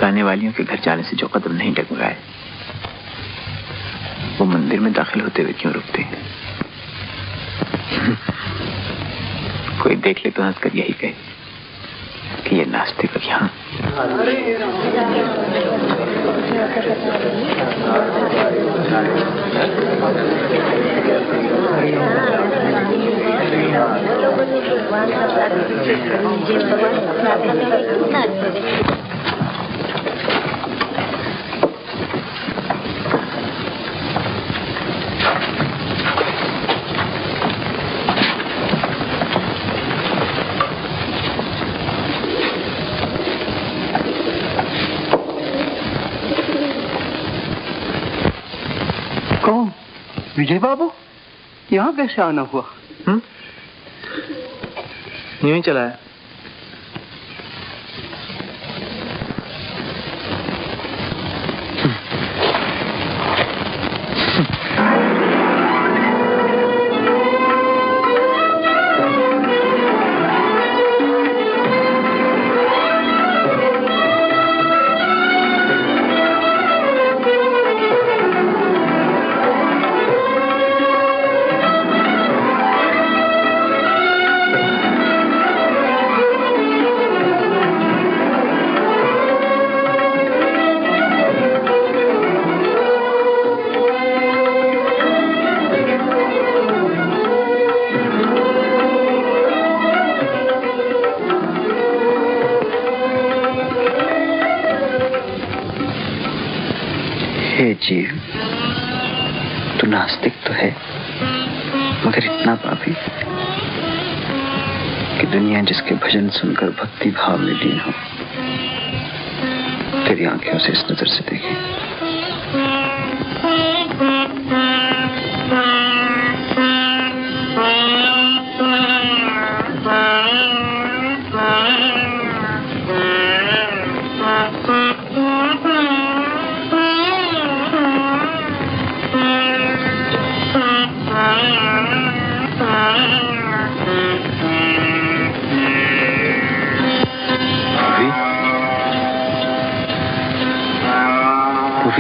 गाने वालियों के घर जाने से जो कदम नहीं डगमगाए, वो मंदिर में दाखिल होते हुए क्यों रुकते? कोई देख ले तो हंसकर यही कहे कि ये नास्तिक यहाँ। विजय बाबू, यहाँ कैसे आना हुआ? यूं ही चला है। जीव, तू नास्तिक तो है, मगर इतना पापी कि दुनिया जिसके भजन सुनकर भक्ति भाव में लीन हो, तेरी आंखें उसे इस नजर से देखे।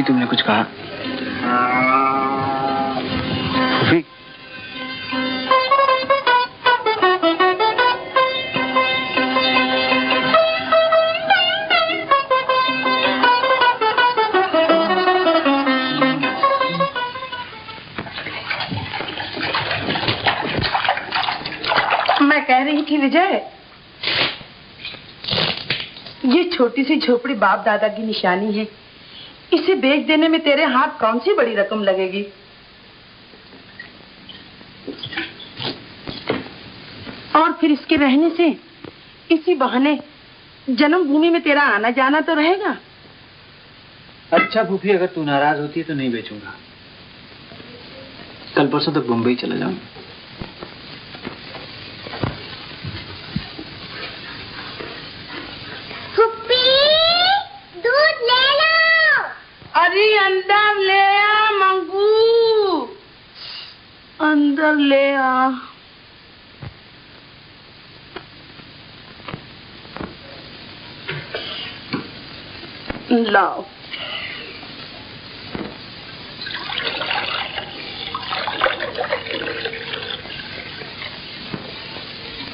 तुमने कुछ कहा? फूफी, मैं कह रही थी विजय, ये छोटी सी झोपड़ी बाप दादा की निशानी है। इसे बेच देने में तेरे हाथ कौन सी बड़ी रकम लगेगी? और फिर इसके रहने से इसी बहाने जन्मभूमि में तेरा आना जाना तो रहेगा। अच्छा फूफी, अगर तू नाराज होती है तो नहीं बेचूंगा। कल परसों तक मुंबई चला जाऊंगा। दूध ले लो। अरे अंदर ले आ मंगू, अंदर ले आ। लाओ।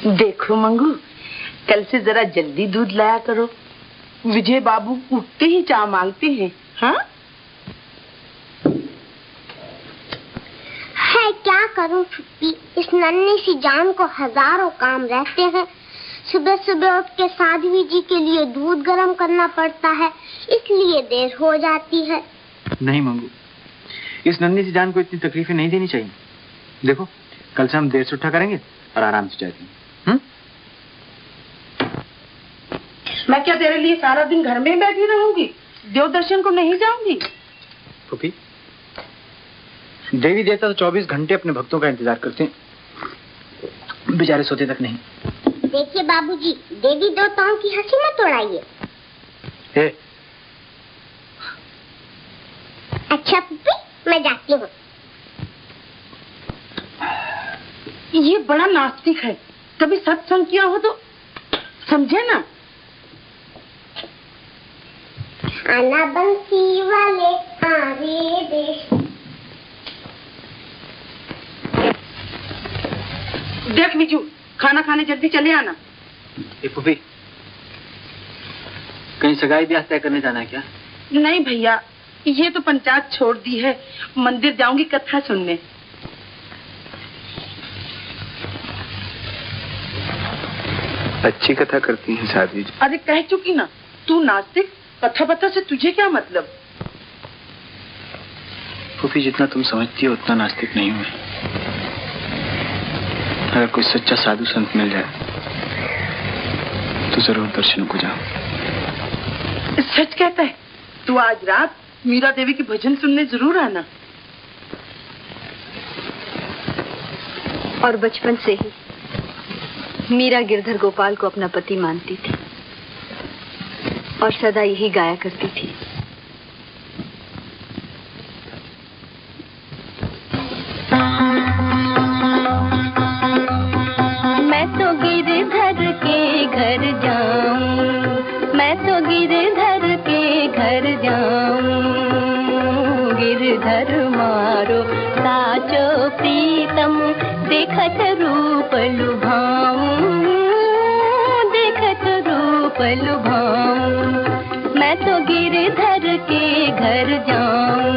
देखो मंगू, कल से जरा जल्दी दूध लाया करो। विजय बाबू उठते ही चाय मांगते हैं। हाँ? है क्या करूं छुट्टी, इस नन्ही सी जान को हजारों काम रहते हैं। सुबह सुबह उठ के साध्वी जी के लिए दूध गर्म करना पड़ता है, इसलिए देर हो जाती है। नहीं मंगू, इस नन्ही सी जान को इतनी तकलीफें नहीं देनी चाहिए। देखो, कल से हम देर से उठा करेंगे और आराम से जाएंगे। मैं क्या तेरे लिए सारा दिन घर में बैठी रहूंगी? देव दर्शन को नहीं जाऊंगी? फूफी, देवी देवता तो 24 घंटे अपने भक्तों का इंतजार करते हैं, बेचारे सोते तक नहीं। देखिए बाबूजी, देवी देवताओं की हंसी मत उड़ाइए। अच्छा पुप्पी, मैं जाती हूँ। ये बड़ा नास्तिक है, कभी सत्संग किया हो तो समझे ना। आना बंसी वाले आरे देश। देख बिजू, खाना खाने जल्दी चले आना। फूफी, कहीं सगाई ब्याह तय करने जाना है क्या? नहीं भैया, ये तो पंचायत छोड़ दी है, मंदिर जाऊंगी कथा सुनने। अच्छी कथा करती हैं साध्वी जी। अरे कह चुकी ना, तू नास्तिक, कथा पथा से तुझे क्या मतलब? फूफी, जितना तुम समझती हो उतना नास्तिक नहीं हुए। अगर कोई सच्चा साधु संत मिल जाए तो जरूर दर्शनों को जाओ। सच कहता है? तू आज रात मीरा देवी के भजन सुनने जरूर आना। और बचपन से ही मीरा गिरधर गोपाल को अपना पति मानती थी और सदा यही गाया करती थी। मैं तो गिरधर के घर जाऊं, मैं तो गिरधर के घर जाऊं, गिरधर मारो साचो प्रीतम, देखत रूप लुभाऊं, देखत रूप लुभाऊं। मैं तो गिरधर के घर जाऊं,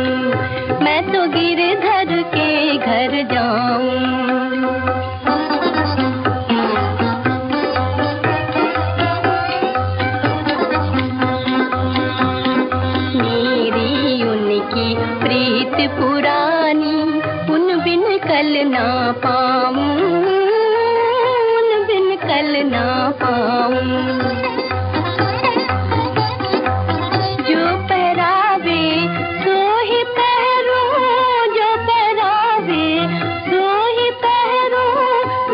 मैं तो गिरधर के घर जाऊं। मेरी उनकी प्रीत पुरानी, उन बिन कल ना पाऊं, उन बिन कल ना पाऊं। जो पहरावे सो ही पहरूं, जो पहरावे सो ही पहरूं,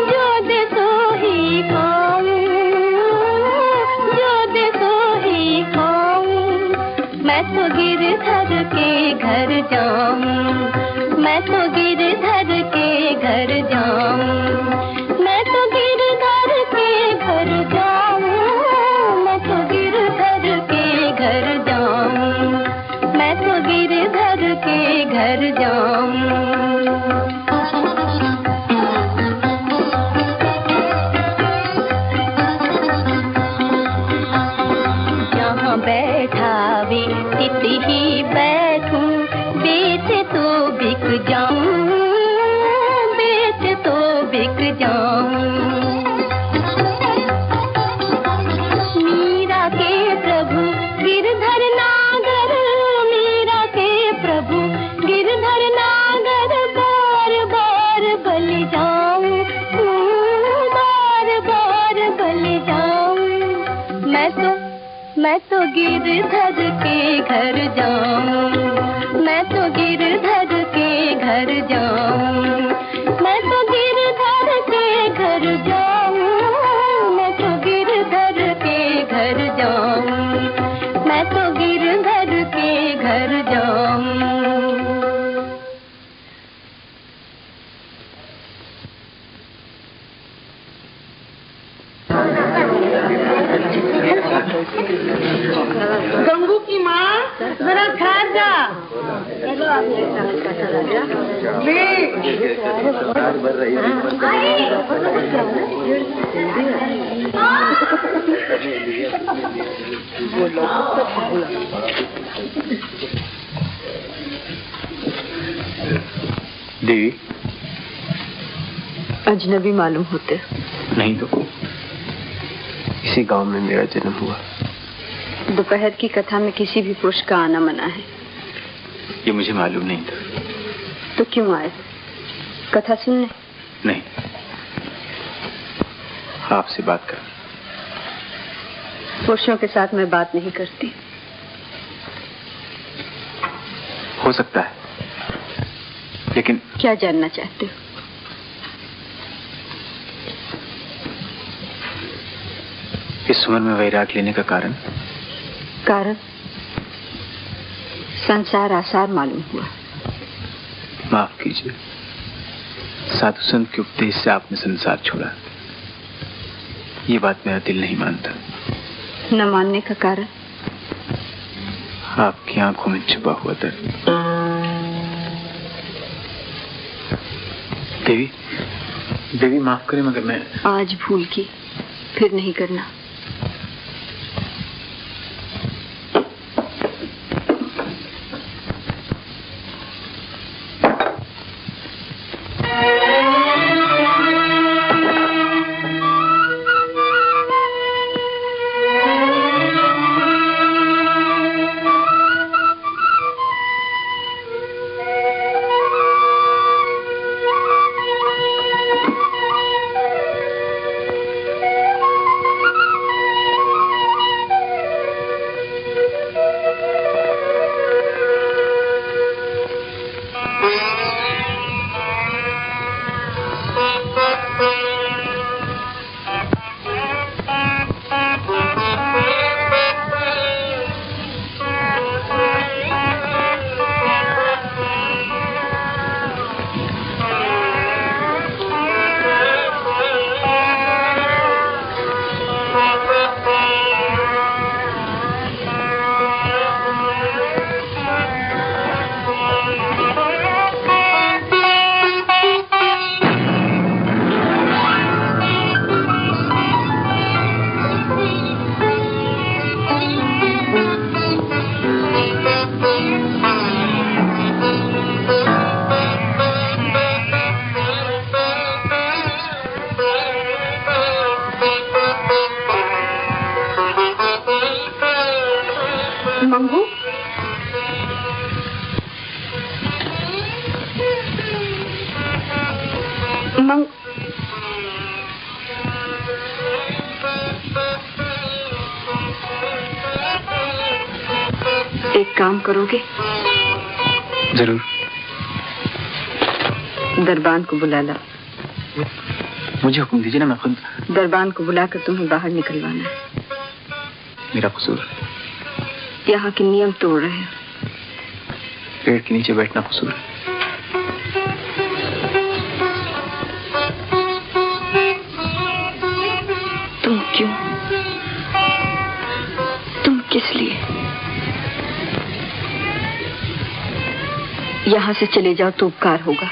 जो दे सो ही खाऊं, जो दे सो ही खाऊं। मैं तो गिरधर के घर जाऊं, मैं तो गिरधर के घर जाऊं, मैं तो गिरधर के घर जाऊं। मैं तो गिरधर के घर जाऊं, मैं तो गिरधर के घर जाऊं, मैं तो गिरधर के घर जाऊं, मैं तो गिरधर के घर जाऊं, मैं तो गिरधर के घर जाऊं। गंगू की माँ जरा ठहर जा। देवी, अजनबी मालूम होते। नहीं तो इसी गांव में मेरा जन्म हुआ। दोपहर की कथा में किसी भी पुरुष का आना मना है। ये मुझे मालूम नहीं था। तो क्यों आए? कथा सुनने? नहीं, आपसे बात कर। पुरुषों के साथ मैं बात नहीं करती। हो सकता है, लेकिन क्या जानना चाहते हो? इस उम्र में वैराग लेने का कारण? कारण संसार आसार मालूम हुआ। माफ कीजिए, साधु संत के उपदेश से आपने संसार छोड़ा। ये बात मेरा दिल नहीं मानता। न मानने का कारण? आपकी आंखों में छुपा हुआ दर्द। देवी, देवी माफ करें, मगर मैं आज भूल की, फिर नहीं करना। मंगू, एक काम करोगे? जरूर। दरबान को बुला ला। मुझे हुक्म दीजिए ना, मैं खुद। दरबान को बुलाकर तुम्हें बाहर निकलवाना है। मेरा कसूर? यहाँ के नियम तोड़ रहे हो। पेड़ के नीचे बैठना कसूर? तुम क्यों? तुम किस लिए? यहाँ से चले जाओ तो उपकार होगा।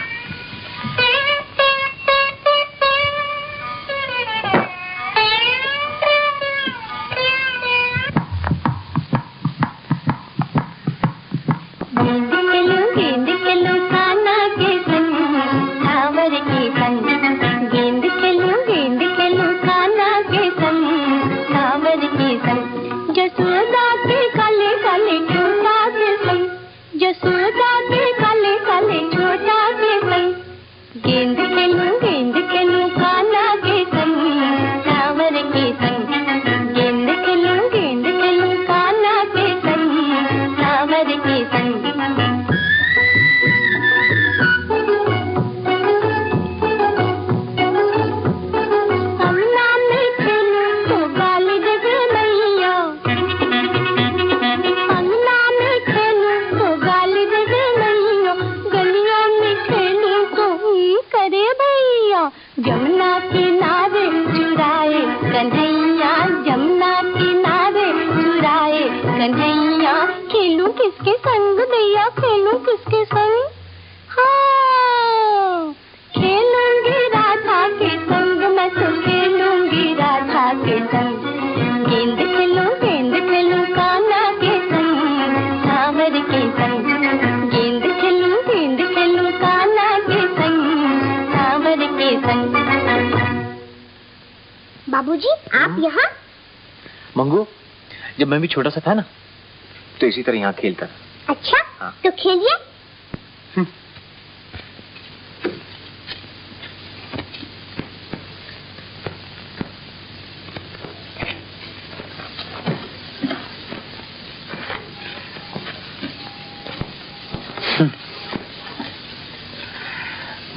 जसोदा के काले काले छोटा के कन्हैया, खेलूं किसके संग दैया, खेलूं किसके संग? हाँ, खेलूंगी राधा के संग, मैं तो खेलूंगी राधा के संग। गेंद खेलूं कान्हा के संग, सांवर के संग। गेंद खेलूं कान्हा के संग, सांवर के संग। बाबूजी, आप यहाँ? मंगू, जब मैं भी छोटा सा था ना, तो इसी तरह यहाँ खेलता था। अच्छा, हाँ। तो खेलिए।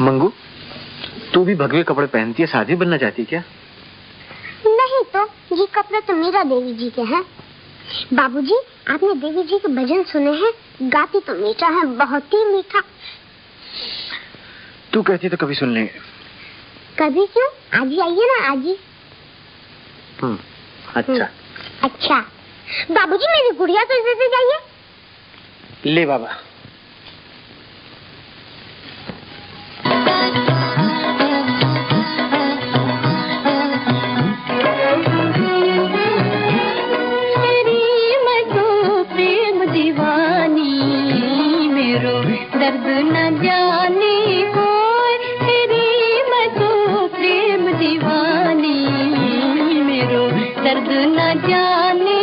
मंगू, तू भी भगवे कपड़े पहनती है, साधी बनना चाहती है क्या? नहीं तो, ये कपड़े तो मीरा देवी जी के हैं। बाबूजी, आपने देवी जी के भजन सुने हैं? गाती तो मीठा है, बहुत ही मीठा। तू कहती तो कभी सुन लेंगे। कभी क्यों, आज ही आइए ना, आज ही। अच्छा। अच्छा, बाबूजी मेरी गुड़िया तो इधर से जाइए। ले बाबा। दर्द न जाने कोई, तेरी मैं तो प्रेम दीवानी, मेरो दर्द न जाने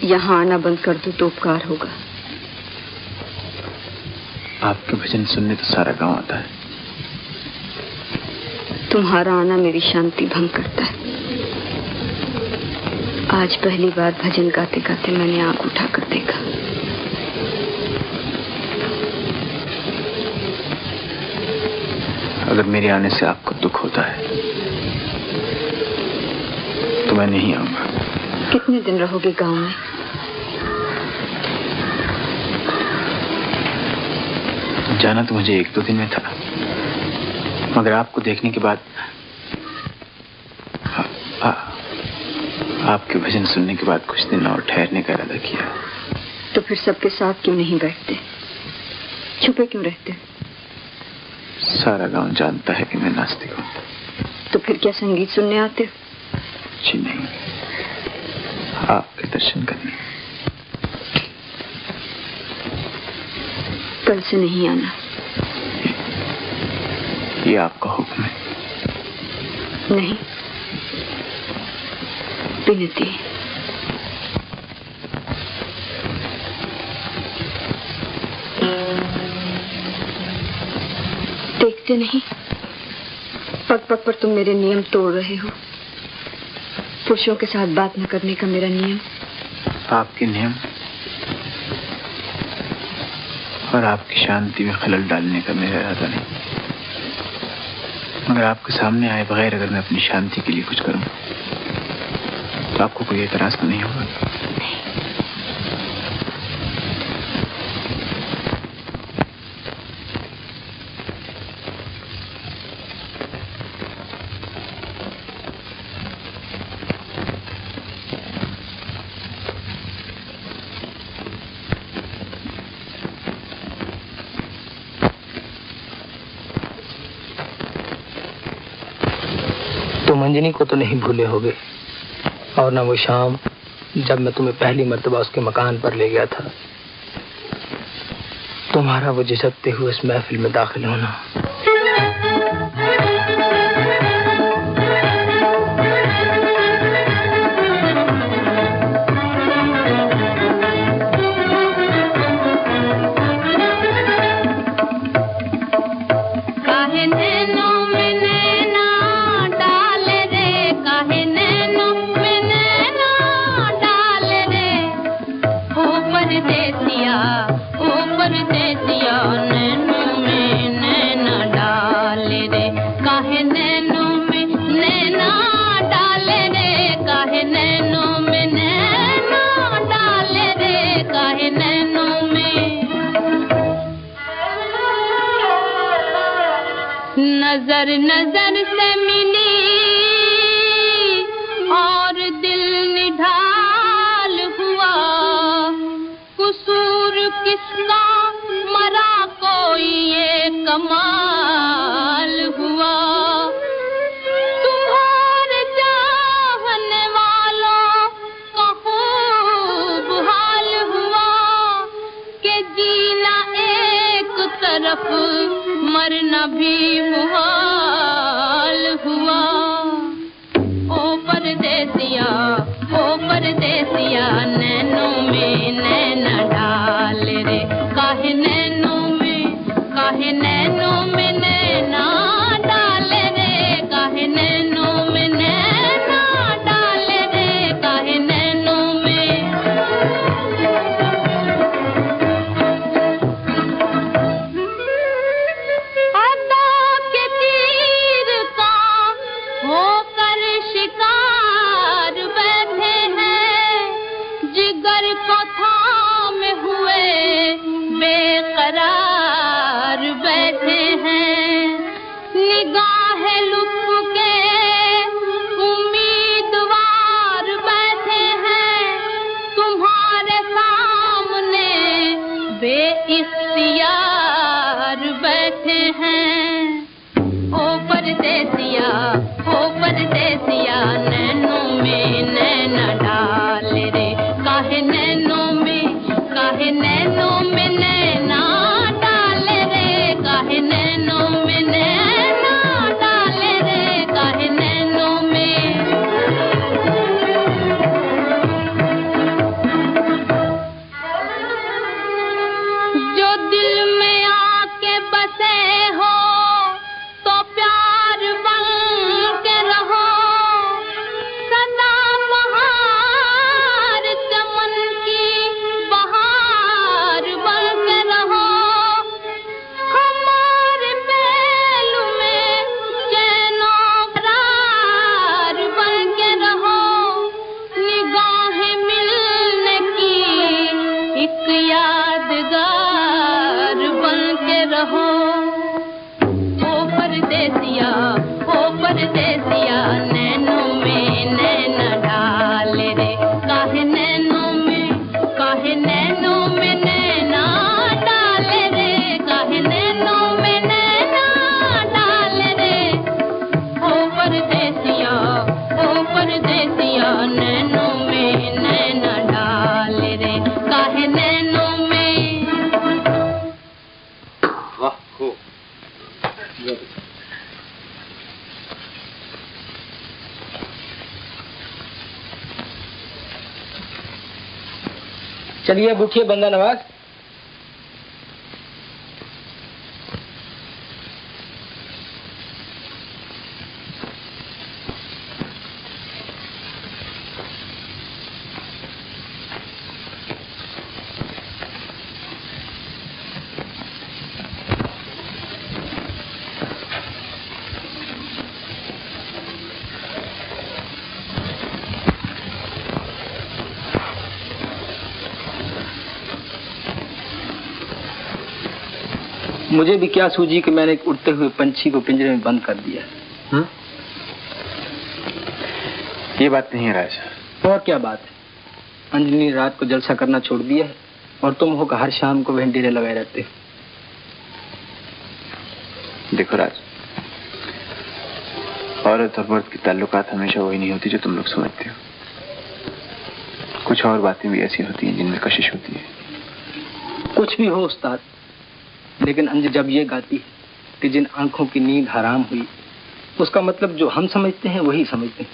यहाँ आना बंद कर दो तो उपकार होगा। आपके भजन सुनने तो सारा गांव आता है। तुम्हारा आना मेरी शांति भंग करता है। आज पहली बार भजन गाते गाते मैंने आंख उठाकर देखा। अगर मेरे आने से आपको दुख होता है तो मैं नहीं आऊंगा। कितने दिन रहोगे गांव में? जाना तो मुझे 1-2 दिन में था, मगर आपको देखने के बाद आपके भजन सुनने के बाद कुछ दिन और ठहरने का इरादा किया। तो फिर सबके साथ क्यों नहीं बैठते? छुपे क्यों रहते? सारा गांव जानता है कि मैं नास्तिक हूँ। तो फिर क्या संगीत सुनने आते हो? जी नहीं, आपके दर्शन करने। कल से नहीं आना। ये आपका हुक्म है? नहीं, विनती। देखते नहीं, पग पग पर तुम मेरे नियम तोड़ रहे हो। पुरुषों के साथ बात न करने का मेरा नियम। आपके नियम और आपकी शांति में खलल डालने का मेरा इरादा नहीं। मगर आपके सामने आए बगैर अगर मैं अपनी शांति के लिए कुछ करूं तो आपको कोई एतराज तो नहीं होगा? तुम अंजनी को तो नहीं भूले होगे, और न वो शाम जब मैं तुम्हें पहली मर्तबा उसके मकान पर ले गया था। तुम्हारा वो झिझकते हुए इस महफिल में दाखिल होना। नजर नजर से मिली और दिल निढाल हुआ, कसूर किसका मरा कोई ये कमाल हुआ। तुम्हारे चाहने वालों का खूब हाल हुआ कि जीना एक तरफ मरना भी मुहाल हुआ। ओ परदेसिया नैनों में नैना डाल रे, काहे नैनों में नैना डाल रे, काहे नैनों में नैना डाल रे, काहे नैनों में। शिकार बैठे हैं, जिगर को थामे हुए बेकरार बैठे हैं, निगाह लुत्फ के उम्मीदवार बैठे हैं, तुम्हारे सामने बेइख्तियार बैठे हैं। ओ परदेसिया नैनों में नैना डाल रे, काहे नैनों में नैना डाल रे, काहे नैनों में नैना डाल रे, काहे नैनों में। जो दिल में आके बसे हो तो प्यार बन के रहो, सदा बहार चमन की बहार बन के रहो। हमारे पहलू में चैनो करार बन के रहो, निगाहें मिलने की एक यादगार बन के रहो। ओ परदेसी खूब। चलिए अब उठिए बंदा नवाज। मुझे भी क्या सूझी कि मैंने एक उड़ते हुए पंछी को पिंजरे में बंद कर दिया। ये बात नहीं है राज। और क्या बात है? अंजलि ने रात को जलसा करना छोड़ दिया है और तुम हो हर शाम को वहीं डेरे लगाए रहते हो। देखो राज, औरत और मर्द की ताल्लुकात हमेशा वही नहीं होती जो तुम लोग समझते हो। कुछ और बातें भी ऐसी होती हैं जिनमें कशिश होती है। कुछ भी हो उस्ताद, लेकिन अंज जब ये गाती है कि जिन आंखों की नींद हराम हुई, उसका मतलब जो हम समझते हैं वही समझते हैं।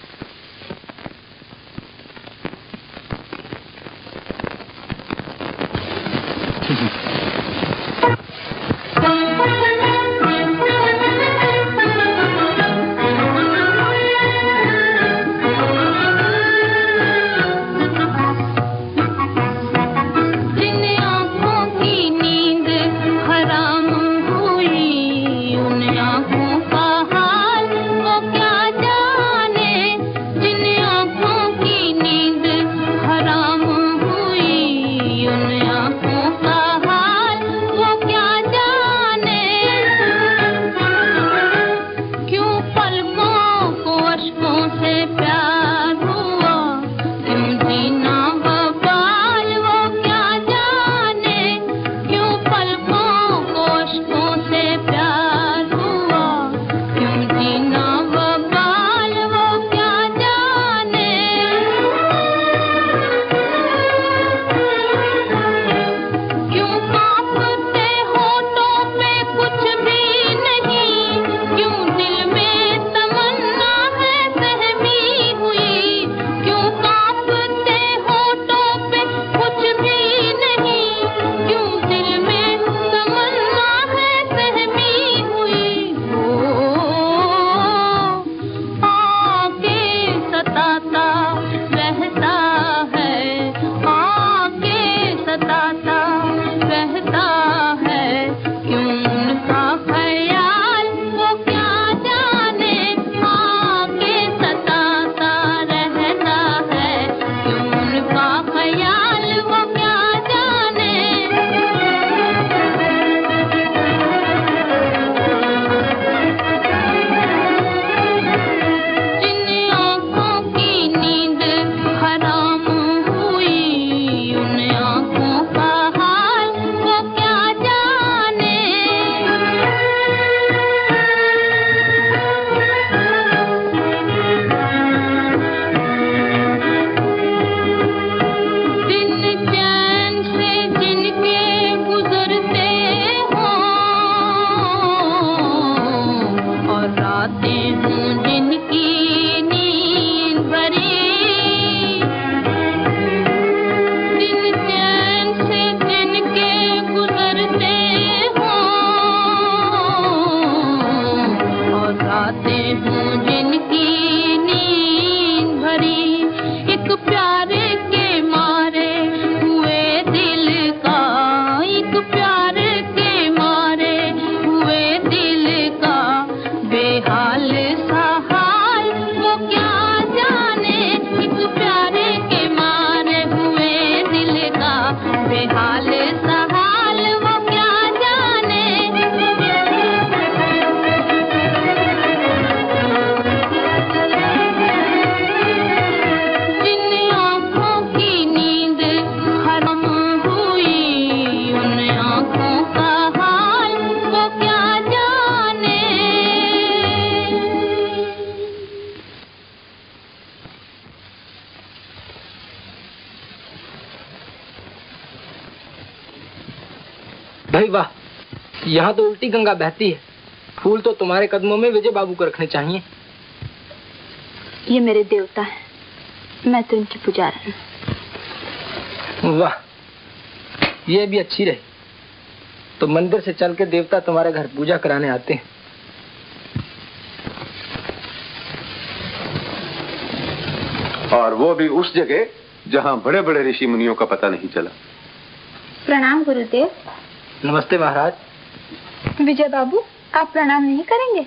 यहाँ तो उल्टी गंगा बहती है। फूल तो तुम्हारे कदमों में विजय बाबू को रखने चाहिए। ये मेरे देवता हैं, मैं तो इनकी पुजारी हूँ। वाह, ये भी अच्छी रही। तो मंदिर से चल के देवता तुम्हारे घर पूजा कराने आते हैं। और वो भी उस जगह जहाँ बड़े बड़े ऋषि मुनियों का पता नहीं चला। प्रणाम गुरुदेव। नमस्ते महाराज। विजय बाबू, आप प्रणाम नहीं करेंगे?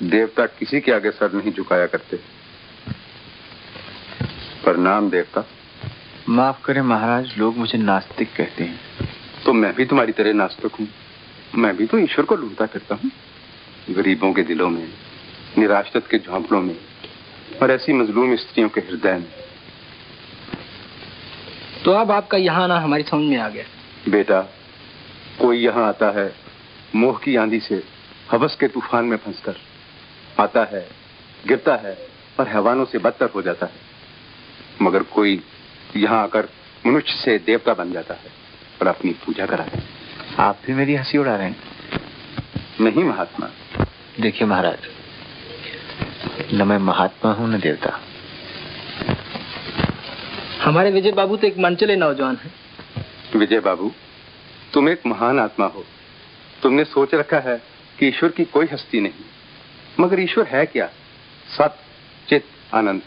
देवता किसी के आगे सर नहीं झुकाया करते। प्रणाम देवता। माफ करें महाराज, लोग मुझे नास्तिक कहते हैं। तो मैं भी तुम्हारी तरह नास्तिक हूँ। मैं भी तो ईश्वर को ढूंढता फिरता हूँ, गरीबों के दिलों में, निराश्रित के झोंपड़ों में, और ऐसी मजलूम स्त्रियों के हृदय में। तो अब आपका यहाँ आना हमारी समझ में आ गया। बेटा, कोई यहाँ आता है मोह की आंधी से, हवस के तूफान में फंसकर आता है, गिरता है और हैवानों से बदतर हो जाता है। मगर कोई यहाँ आकर मनुष्य से देवता बन जाता है और अपनी पूजा कराता है। आप भी मेरी हंसी उड़ा रहे हैं? नहीं महात्मा। देखिए महाराज, न मैं महात्मा हूँ न देवता। हमारे विजय बाबू तो एक मनचले नौजवान हैं। विजय बाबू, तुम एक महान आत्मा हो। तुमने सोच रखा है कि ईश्वर की कोई हस्ती नहीं, मगर ईश्वर है क्या? सत, चित, आनंद,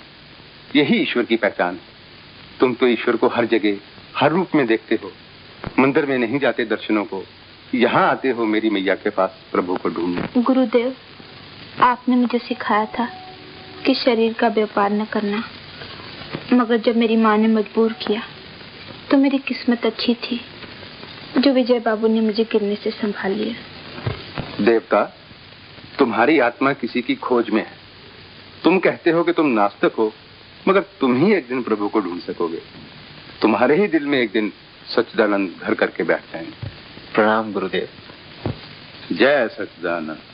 यही ईश्वर की पहचान है। तुम तो ईश्वर को हर जगह, हर रूप में देखते हो। मंदिर में नहीं जाते दर्शनों को, यहाँ आते हो मेरी मैया के पास प्रभु को ढूंढने। गुरुदेव, आपने मुझे सिखाया था कि शरीर का व्यापार न करना, मगर जब मेरी माँ ने मजबूर किया तो मेरी किस्मत अच्छी थी जो विजय बाबू ने मुझे गिरने से संभाल लिया। देवता, तुम्हारी आत्मा किसी की खोज में है। तुम कहते हो कि तुम नास्तिक हो, मगर तुम ही एक दिन प्रभु को ढूंढ सकोगे। तुम्हारे ही दिल में एक दिन सच्चिदानंद घर करके बैठ जाएंगे। प्रणाम गुरुदेव। जय सच्चिदानंद।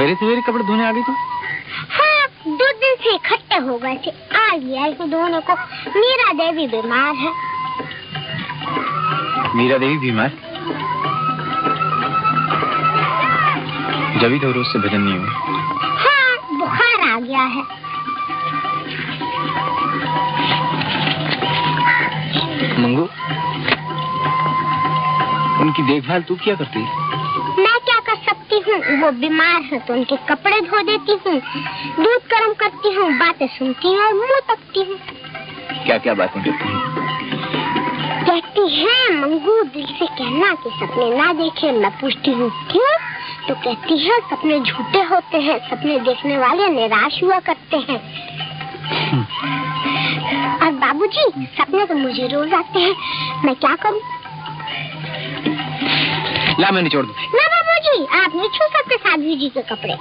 सवेरे सवेरे कपड़े धोने आ गई तो? हाँ, 2 दिन से इकट्ठे हो गए थे, आ गया इसे धोने को। मीरा देवी बीमार है। मीरा देवी बीमार? जब ही तो रोज से भजन नहीं हुआ। हाँ, बुखार आ गया है। मंगू, उनकी देखभाल तू क्या करती है? मैं क्या कर सकती हूँ, वो बीमार है तो उनके कपड़े धो देती हूँ, दूध गर्म करती हूँ, बातें सुनती हूँ और मुँह तकती हूँ। क्या क्या बातें करती हैं? कहती है, मंगू दिल से कहना कि सपने ना देखे। मैं पूछती हूँ क्यों, तो कहती है सपने झूठे होते हैं, सपने देखने वाले निराश हुआ करते हैं। और बाबूजी, सपने तो मुझे रोज आते हैं, मैं क्या करूँ? ला मैं निचोड़ दूँ। ना बाबूजी, आप नहीं छू सकते साध्वी जी के कपड़े।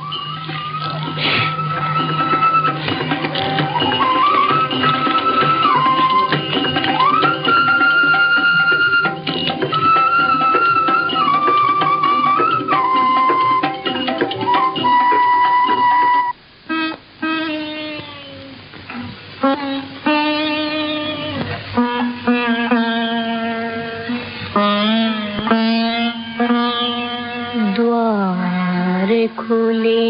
खुले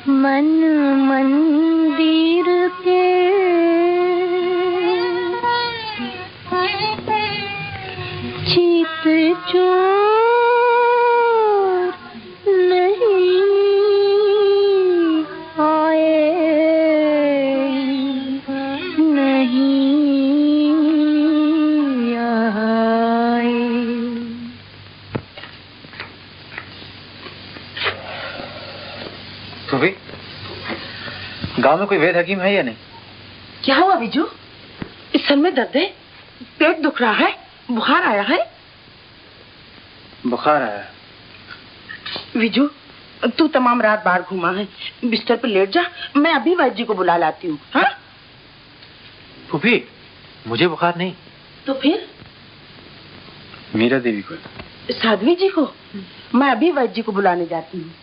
मन मंदिर के, चित चोर नहीं आए, नहीं आए। सुबह गांव में कोई वैद्य हकीम है या नहीं? क्या हुआ बिजू? इस सर में दर्द है, पेट दुख रहा है, बुखार आया है? बुखार आया है। विजू, तू तमाम रात बाहर घूमा है, बिस्तर पे लेट जा, मैं अभी वैद्य जी को बुला लाती हूँ। हाँ? फूफी, मुझे बुखार नहीं। तो फिर? मीरा देवी को। साध्वी जी को? मैं अभी वैद्य जी को बुलाने जाती हूँ।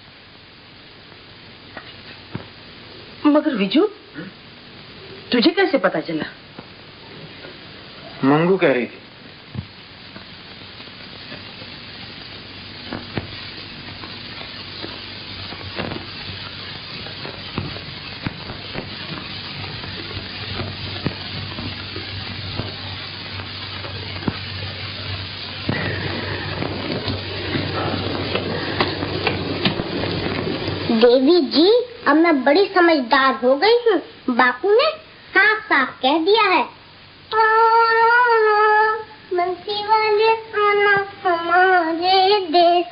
मगर विजू, तुझे कैसे पता चला? मंगू कह रही थी। देवी जी, अब मैं बड़ी समझदार हो गई हूँ। बापू ने साफ साफ कह दिया है, बंसी वाले आना हमारे देश।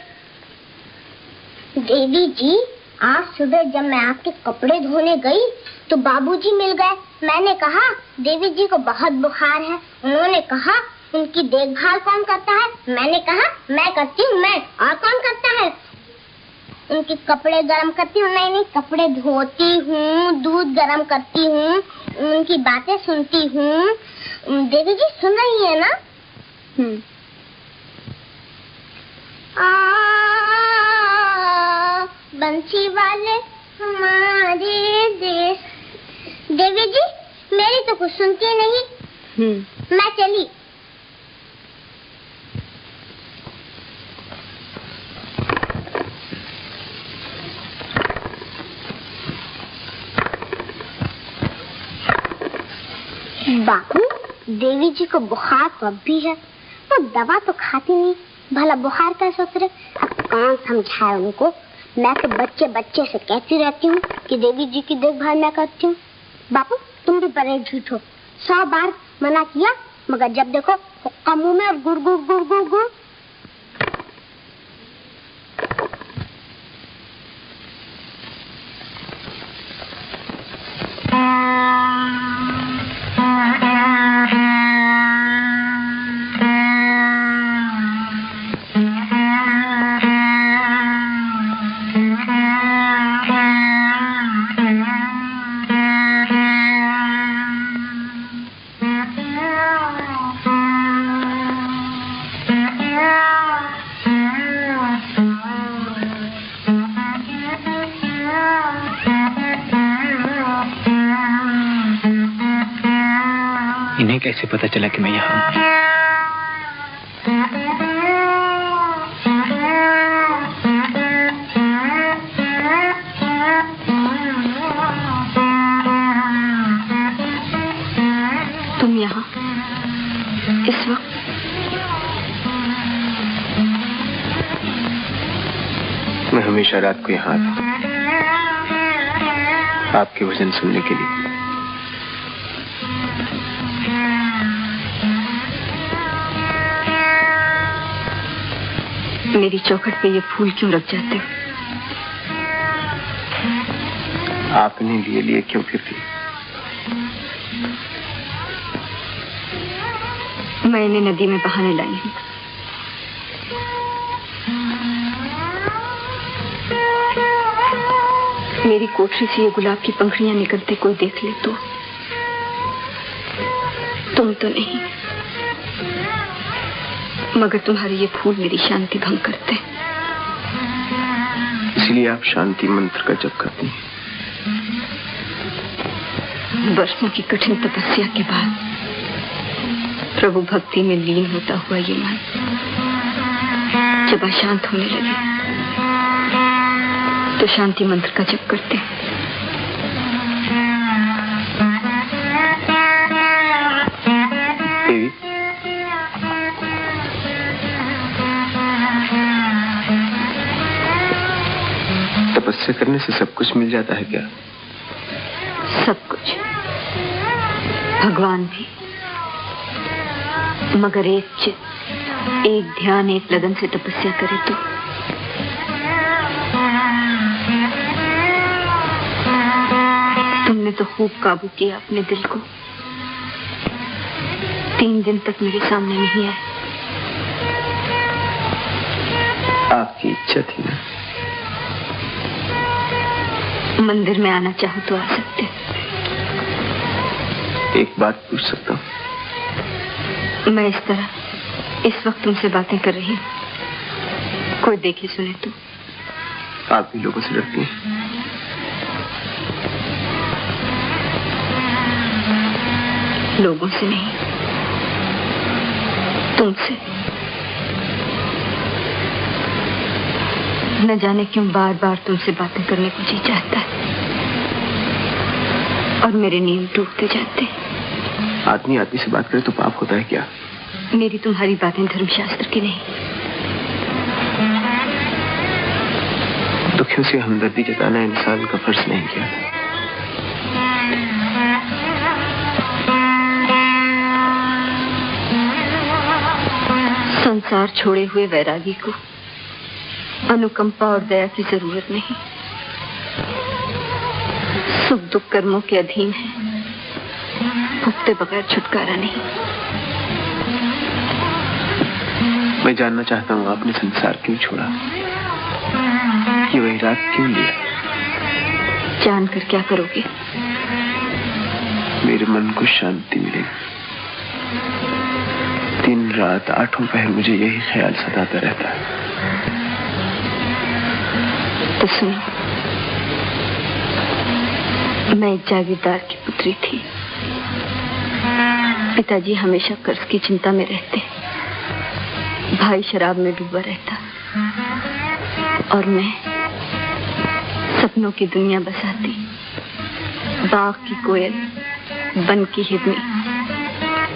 देवी जी, आज सुबह जब मैं आपके कपड़े धोने गई तो बाबूजी मिल गए। मैंने कहा देवी जी को बहुत बुखार है। उन्होंने कहा उनकी देखभाल कौन करता है? मैंने कहा मैं करती हूँ। मैं, और कौन करता है? उनके कपड़े गरम करती हूँ। नहीं, कपड़े धोती हूँ, दूध गरम करती हूँ, उनकी बातें सुनती हूँ। देवी जी सुन रही है ना? बंसी वाले हमारे देश। देवी जी, मेरी तो कुछ सुनती नहीं। मैं चली। बापू, देवी जी को बुखार तो अब भी है, वो दवा तो खाती नहीं, भला बुखार कैसे उतरे? अब कौन समझाए उनको? मैं तो बच्चे बच्चे से कहती रहती हूँ कि देवी जी की देखभाल मैं करती हूँ। बापू, तुम भी बड़े झूठ हो। 100 बार मना किया, मगर जब देखो हुक्का मुंह में और गुड़ गुड़ गुड़ गुड़ गुड़। तुम्हें कैसे पता चला कि मैं यहाँ हूँ? तुम यहाँ इस वक्त? मैं हमेशा रात को यहाँ आता हूँ आपके भजन सुनने के लिए। मेरी चौखट पे ये फूल क्यों रख जाते हो? आपने लिए क्यों फिरती? मैं इन्हें नदी में बहाने लाई हूँ। मेरी कोठरी से ये गुलाब की पंखुड़ियां निकलते कोई देख ले तो? तुम तो नहीं, मगर तुम्हारे ये फूल मेरी शांति भंग करते। इसलिए आप शांति मंत्र का जप करती हैं। वर्षों की कठिन तपस्या के बाद प्रभु भक्ति में लीन होता हुआ ये मन जब अशांत होने लगे तो शांति मंत्र का जप करते हैं। देवी, तपस्या करने से सब कुछ मिल जाता है क्या? सब कुछ, भगवान भी, मगर एक चित्त, एक ध्यान, एक लगन से तपस्या करे तो। तुमने तो खूब काबू किया अपने दिल को। 3 दिन तक मेरे सामने नहीं आए। आपकी इच्छा थी ना? मंदिर में आना चाहो तो आ सकते। एक बात पूछ सकता हूँ? मैं इस तरह इस वक्त तुमसे बातें कर रही हूँ, कोई देखे सुने तो? आप भी लोगों से डरती हैं? लोगों से नहीं, तुमसे। न जाने क्यों बार बार तुमसे बातें करने को जी चाहता है और मेरे नियम टूटते जाते। आदमी आदमी से बात करे तो पाप होता है क्या? मेरी तुम्हारी बातें धर्मशास्त्र की नहीं। दुखियों से हमदर्दी जताना इंसान का फर्ज नहीं क्या? संसार छोड़े हुए वैरागी को अनुकंपा और दया की जरूरत नहीं। सुख दुख कर्मों के अधीन है, भुगते बगैर छुटकारा नहीं। मैं जानना चाहता हूँ आपने संसार क्यों छोड़ा? ये वैराग क्यों लिया? जानकर क्या करोगे? मेरे मन को शांति मिलेगी। दिन रात 8 पहर मुझे यही ख्याल सताता रहता है। तो सुनो, मैं एक जागीरदार की पुत्री थी। पिताजी हमेशा कर्ज की चिंता में रहते, भाई शराब में डूबा रहता और मैं सपनों की दुनिया बसाती। बाग की कोयल, वन की हिरनी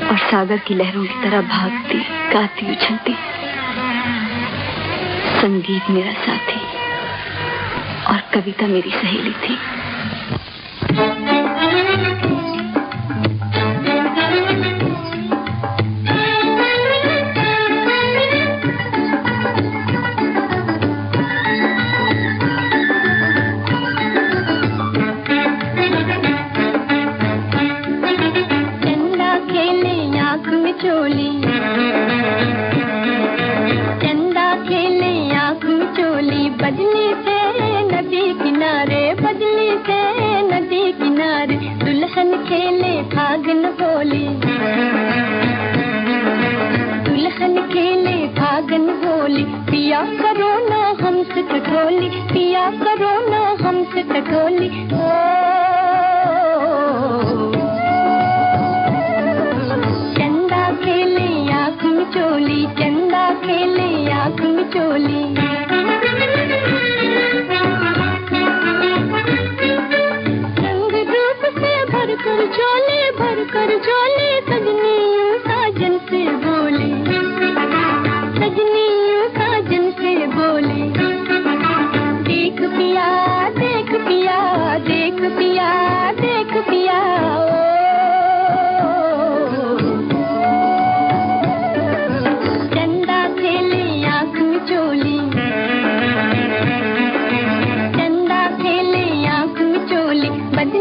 और सागर की लहरों की तरह भागती, गाती, उछलती। संगीत मेरा साथी और कविता मेरी सहेली थी। बजली से नदी किनारे, बजली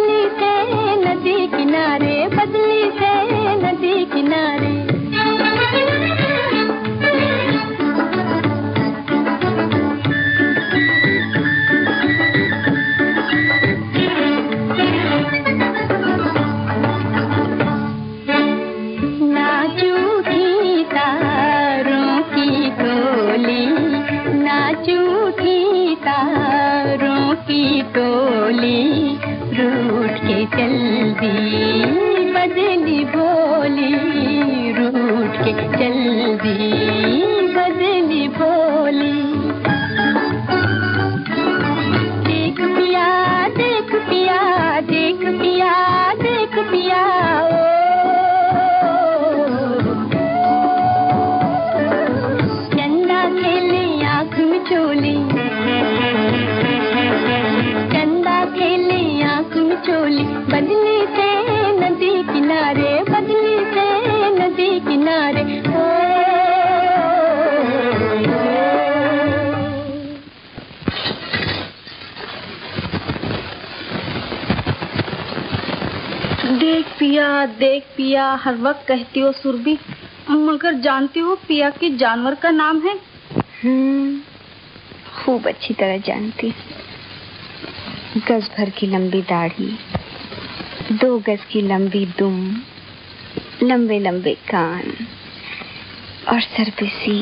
बदली से नदी किनारे, बदली से नदी किनारे। रूठ के चल दी बदली बोली, रूठ के चल दी बदली बोली। देख पिया देख पिया देख पिया देख पिया, चंदा खेले आँख में चोली, चोली। बदली से नदी किनारे, बदली से नदी किनारे। देख पिया हर वक्त कहती हो सुरभि, मगर जानती हो पिया के जानवर का नाम है? खूब अच्छी तरह जानती। गज भर की लंबी दाढ़ी, 2 गज की लंबी दुम, लंबे लंबे कान और सर पे सी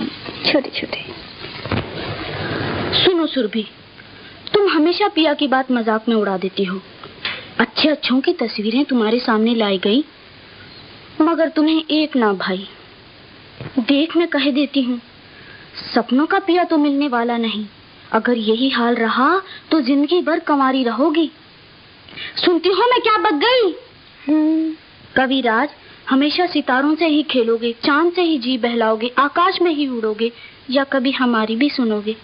छोटे छोटे। सुनो सुरभि, तुम हमेशा पिया की बात मजाक में उड़ा देती हो। अच्छे अच्छों की तस्वीरें तुम्हारे सामने लाई गई, मगर तुम्हें एक ना भाई। देख मैं कह देती हूँ, सपनों का पिया तो मिलने वाला नहीं। अगर यही हाल रहा तो जिंदगी भर कंवारी रहोगी। सुनती हो मैं क्या बक गई? कविराज, हमेशा सितारों से ही खेलोगे, चांद से ही जी बहलाओगे, आकाश में ही उड़ोगे, या कभी हमारी भी सुनोगे?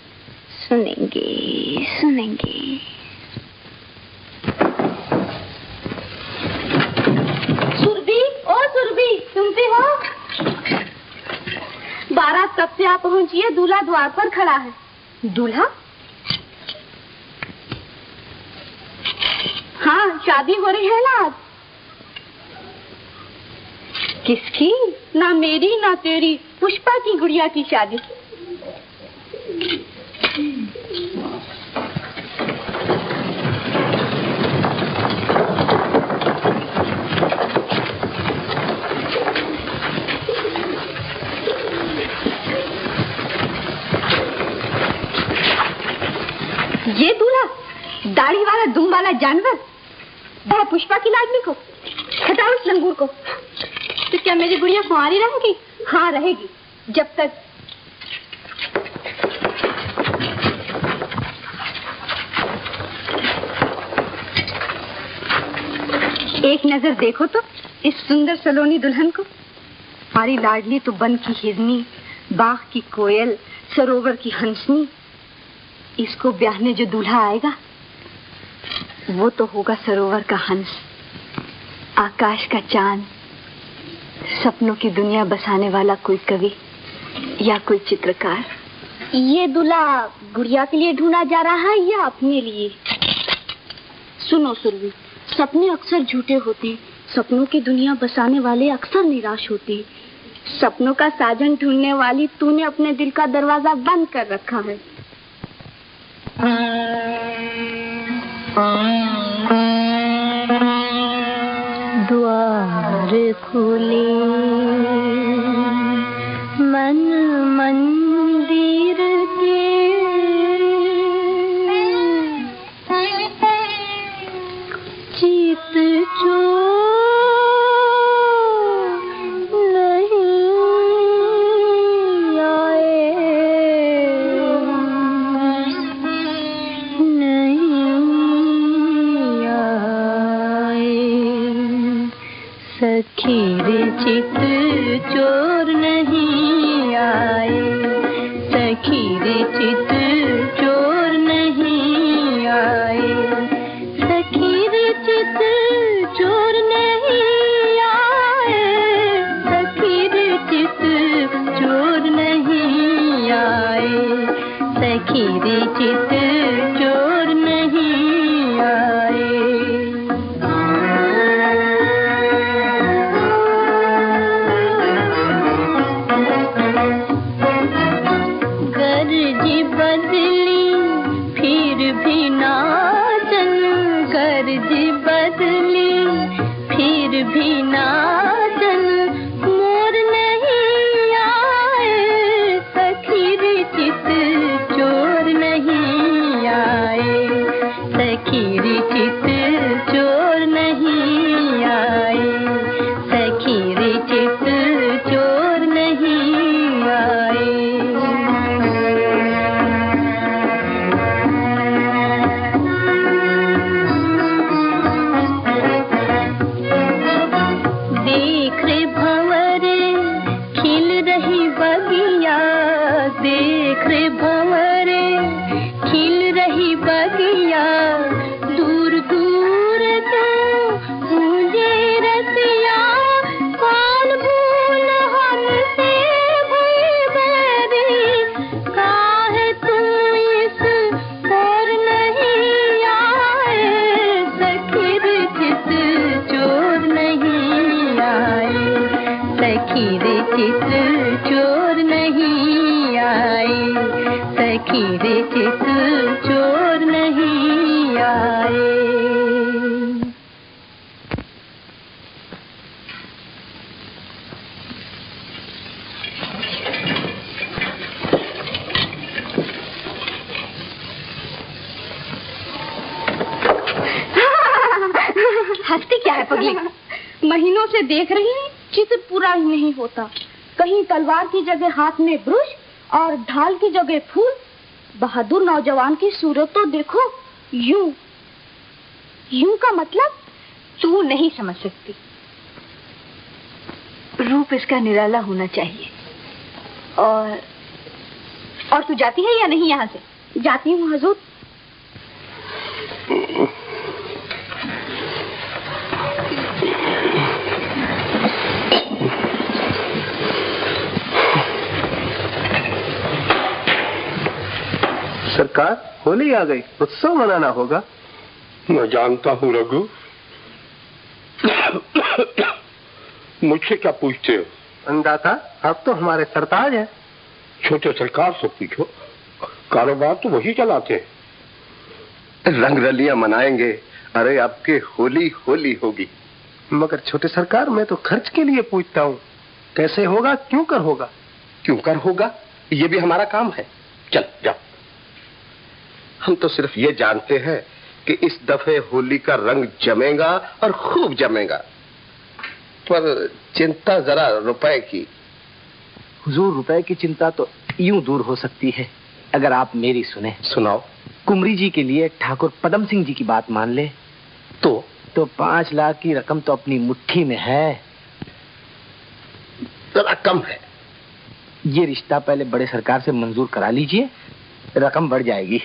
सुनेंगे सुनेंगे। सुरभि, ओ सुरभि, सुनती हो? बारात कब से आप पहुंची है? दूल्हा द्वार पर खड़ा है। दूल्हा? हाँ, शादी हो रही है ना आज। किसकी? ना मेरी ना तेरी, पुष्पा की गुड़िया की शादी। ये दूल्हा, दाढ़ी वाला दुम वाला जानवर, बड़ा पुष्पा की लाडली को। हटाओ इस लंगूर को। तो क्या मेरी गुड़िया कुंवारी रहेगी? हाँ रहेगी, जब तक एक नजर देखो तो इस सुंदर सलोनी दुल्हन को। हमारी लाडली तो वन की हिरनी, बाग की कोयल, सरोवर की हंसनी। इसको ब्याहने जो दूल्हा आएगा वो तो होगा सरोवर का हंस, आकाश का चांद, सपनों की दुनिया बसाने वाला कोई कवि या कोई चित्रकार। ये दूल्हा गुड़िया के लिए ढूंढा जा रहा है या अपने लिए? सुनो सुरभि, सपने अक्सर झूठे होते, सपनों की दुनिया बसाने वाले अक्सर निराश होते। सपनों का साजन ढूंढने वाली तूने अपने दिल का दरवाजा बंद कर रखा है। द्वार खुले मन मंदिर के, चित चोर नहीं आए, नहीं आए। सखी रे चित चोर नहीं आए, सखी रे चित चोर नहीं आए, सखी रे चित चोर नहीं आए, सखी रे चित चोर नहीं आए, सखी रे चित चोर नहीं आए। भी नाचन मोर नहीं आए, सखी रे चित चोर नहीं आए, सखी रे चित चोर नहीं आए, सखी रे चित चोर नहीं आए। देख रे भंवरे खिल रही बगिया, देख रे भंवरे खिल रही बगिया, दूर दूर तो मुझे रसिया, कौन भूल हमसे भई बैरी, काहे तू इस ओर नहीं आए, सखी रे चित चोर नहीं आए, सखी रे चित चोर नहीं आए, सखी रे चित चोर नहीं आए। हंसती क्या है पगली? महीनों से देख रही हूँ, चित्र पूरा ही नहीं होता। कहीं तलवार की जगह हाथ में ब्रुश और ढाल की जगह फूल। बहादुर नौजवान की सूरत तो देखो, यूं यूं का मतलब तू नहीं समझ सकती। रूप इसका निराला होना चाहिए। और तू जाती है या नहीं यहाँ से? जाती हूँ हुजूर। सरकार, होली आ गई, उत्सव मनाना होगा। मैं जानता हूँ रघु। मुझसे क्या पूछते हो? अंदाता, आप तो हमारे सरताज हैं। छोटे सरकार से पूछो, कारोबार तो वही चलाते हैं। रंगरलियां मनाएंगे। अरे आपके होली होली होगी। मगर छोटे सरकार, मैं तो खर्च के लिए पूछता हूँ। कैसे होगा, क्यों कर होगा? क्यों कर होगा, ये भी हमारा काम है। चल जाओ। हम तो सिर्फ ये जानते हैं कि इस दफे होली का रंग जमेगा और खूब जमेगा, पर चिंता जरा रुपए की। हुजूर, रुपए की चिंता तो यूं दूर हो सकती है अगर आप मेरी सुने। सुनाओ। कुमरी जी के लिए ठाकुर पदम सिंह जी की बात मान ले तो 5 लाख की रकम तो अपनी मुट्ठी में है। जरा कम है। ये रिश्ता पहले बड़े सरकार से मंजूर करा लीजिए, रकम बढ़ जाएगी।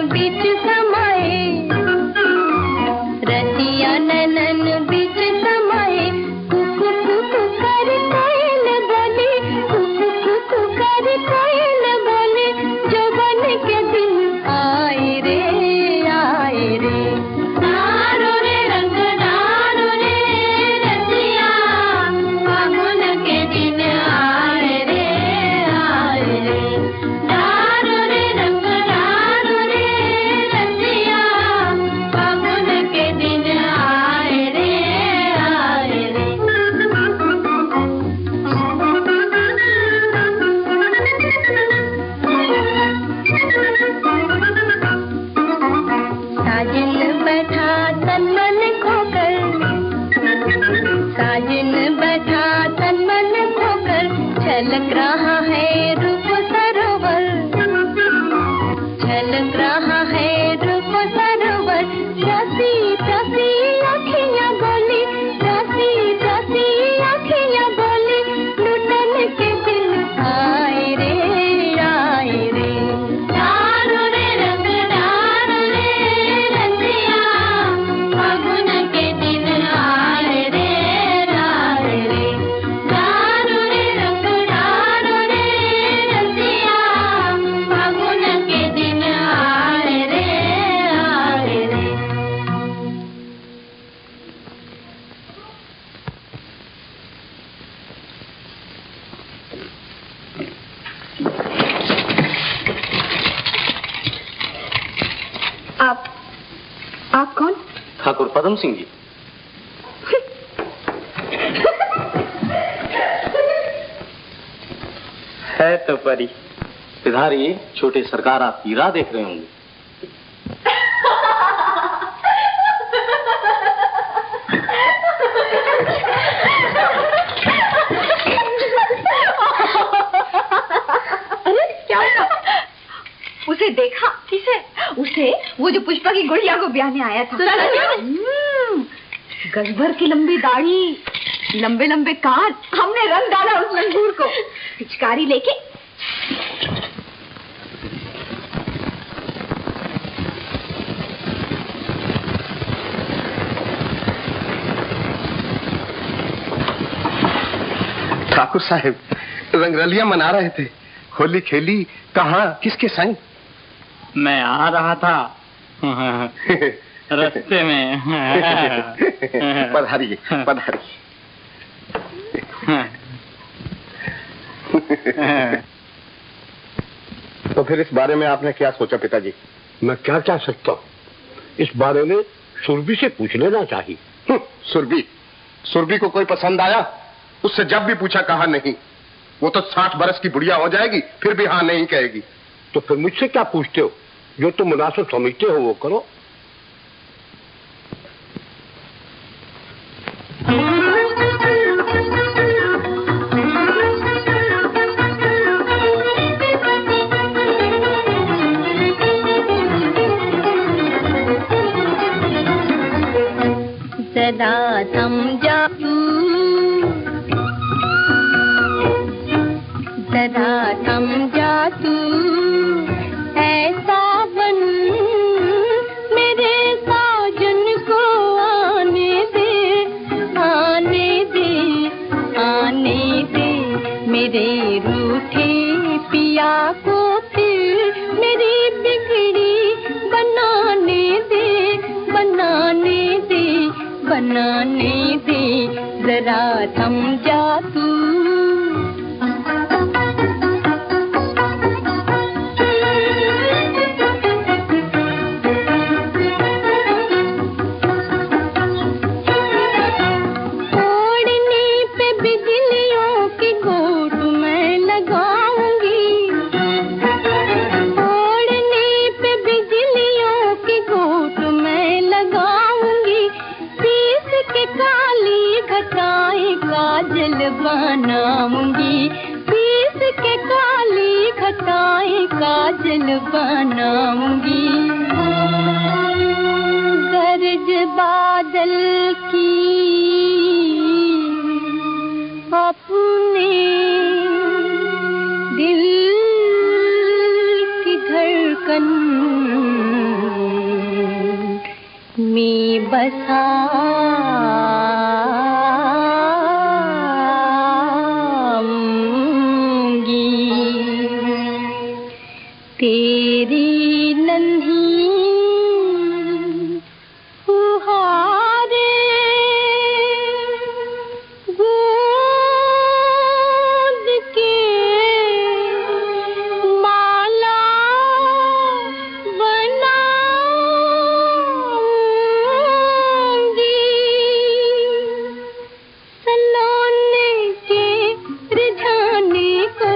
बीच समाए, रतिया नैनन बीच समाए, कुकु कुकु कर कोयल बोली, कुकु कुकु कर कोयल बोली, जौवन के दिन आए रे आए रे। डारो रे रंग डारो रे रतिया, फागुन के दिन आए रे आए रे। डारो रे रंग डारो रे रतिया, फागुन के दिन आए रे आए रे। साजन बैठा तन मन खोकर, साजन बैठा तन मन खोकर, छलक रहा है रूप सरोवर, छलक रहा है रूप सरोवर। प्यासी प्यासी आँखियाँ बोली, प्यासी प्यासी आँखियाँ बोली, लुटन के दिन आए रे आए रे। डारो रे रंग डारो रे रतिया, फागुन के दिन आए रे आए रे। डारो रे रंग डारो रे रतिया, फागुन के दिन आए रे आए रे। आप कौन? ठाकुर पदम सिंह जी। है तो परी। पिधारी, छोटे सरकार आपकी राह देख रहे होंगे। अरे क्या हुआ? उसे देखा? किसे? उसे, वो जो पुष्पा की गुड़िया को ब्याहने आया था। गज भर की लंबी दाढ़ी, लंबे लंबे कान, हमने रंग डाला उस लंगूर को। पिचकारी लेके ठाकुर साहब रंगरलियां मना रहे थे, होली खेली कहाँ, किसके संग? मैं आ रहा था रास्ते में। पधारिए पधारिए। तो फिर इस बारे में आपने क्या सोचा पिताजी? मैं क्या कह सकता हूँ, इस बारे में सुरभि से पूछ लेना चाहिए। सुरभि? सुरभि को कोई पसंद आया? उससे जब भी पूछा कहा नहीं। वो तो 60 बरस की बुढ़िया हो जाएगी फिर भी हाँ नहीं कहेगी। तो फिर मुझसे क्या पूछते हो? जो तुम मुनासिब समझते हो वो करो। सदा समझा तू, सदा समझा तू, ऐसा बन मेरे साजन को आने दे, आने दे, आने दे। मेरे रूठे पिया को फिर मेरी बिगड़ी बनाने दे, बनाने दे, बनाने दे। जरा समझा तू। काजल बन बसाऊंगी तेरी नन्ही फुहारे गूंज के माला बनाऊंगी सलोने के रिझाने को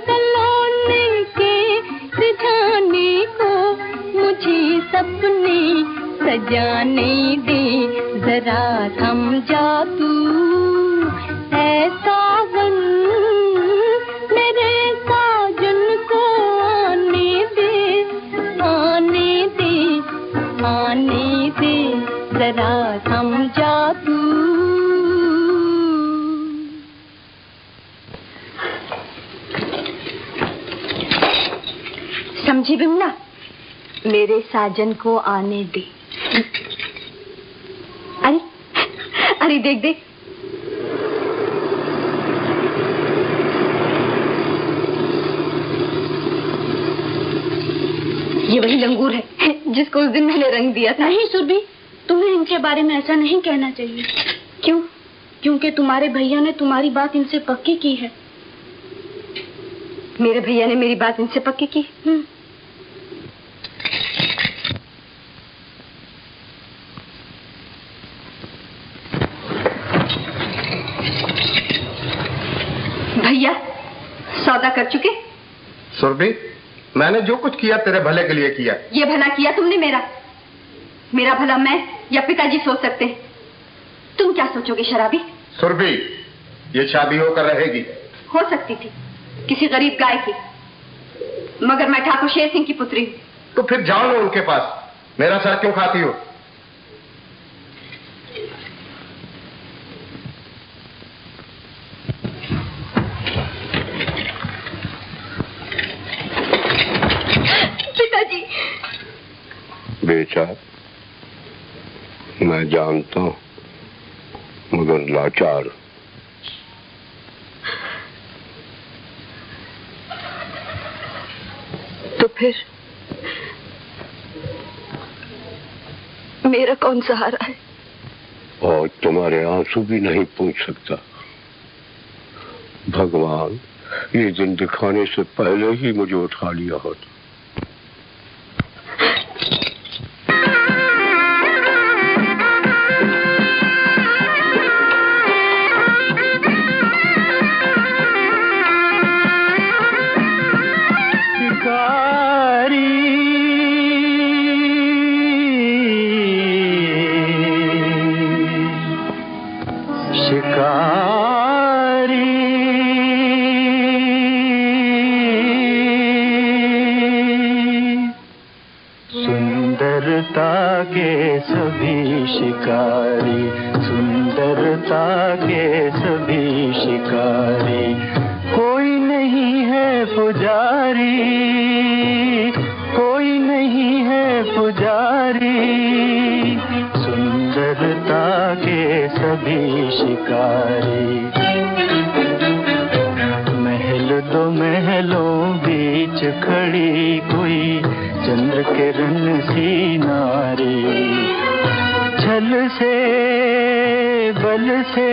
सलोने के रिझाने को मुझे सपने सजाने दे जरा समझा तू ऐसा गन मेरे साजन को आने दे आने दे आने दे जरा समझा तू समझी बिमला, मेरे साजन को आने दे। अरे अरे देख देख, ये वही लंगूर है जिसको उस दिन मैंने रंग दिया था। नहीं सुरभि, तुम्हें इनके बारे में ऐसा नहीं कहना चाहिए। क्यों? क्योंकि तुम्हारे भैया ने तुम्हारी बात इनसे पक्की की है। मेरे भैया ने मेरी बात इनसे पक्की की? भैया सौदा कर चुके? सुरभि, मैंने जो कुछ किया तेरे भले के लिए किया। ये भला किया तुमने मेरा? मेरा भला मैं या पिताजी सोच सकते हैं? तुम क्या सोचोगे शराबी? सुरभि, ये शादी होकर रहेगी। हो सकती थी किसी गरीब गाय की, मगर मैं ठाकुर शेर सिंह की पुत्री हूँ। तो फिर जाओ ना उनके पास, मेरा सर क्यों खाती हो? पिताजी। बेटा, मैं जानता हूं, मगर लाचार। तो फिर मेरा कौन सहारा है? और तुम्हारे आंसू भी नहीं पूछ सकता। भगवान ये दिन दिखाने से पहले ही मुझे उठा लिया होता। सुंदरता के सभी शिकारी, सुंदरता के सभी शिकारी, कोई नहीं है पुजारी, कोई नहीं है पुजारी। सुंदरता के सभी शिकारी, महल दो महलों बीच खड़ी कोई चंद्र किरण सी नारी, छल से बल से,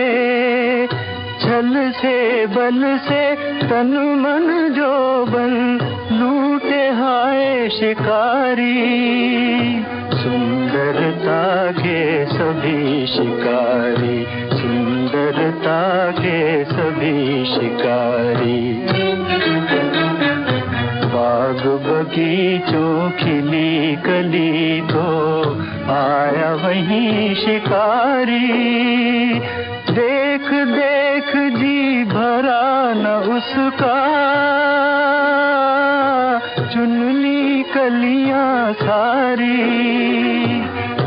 छल से बल से तन मन जो बन लूटे हाय शिकारी। सुंदरता के सभी शिकारी, सुंदरता के सभी शिकारी। बाग बगीचों खिली कली तो आया वहीं शिकारी, देख देख जी भरा न उसका, चुन ली कलियां सारी।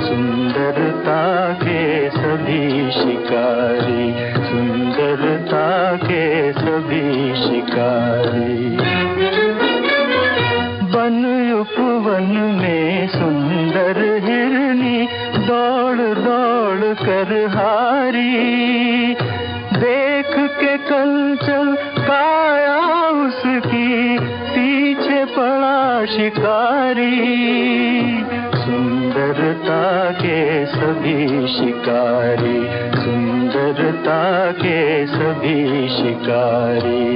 सुंदरता के सभी शिकारी, सुंदरता के सभी शिकारी। वन उपवन में सुंदर हिरनी दौड़ दौड़ कर हारी, देख के कंचन काया उसकी, पीछे पड़ा शिकारी। सुंदरता के सभी शिकारी, सुंदरता के सभी शिकारी।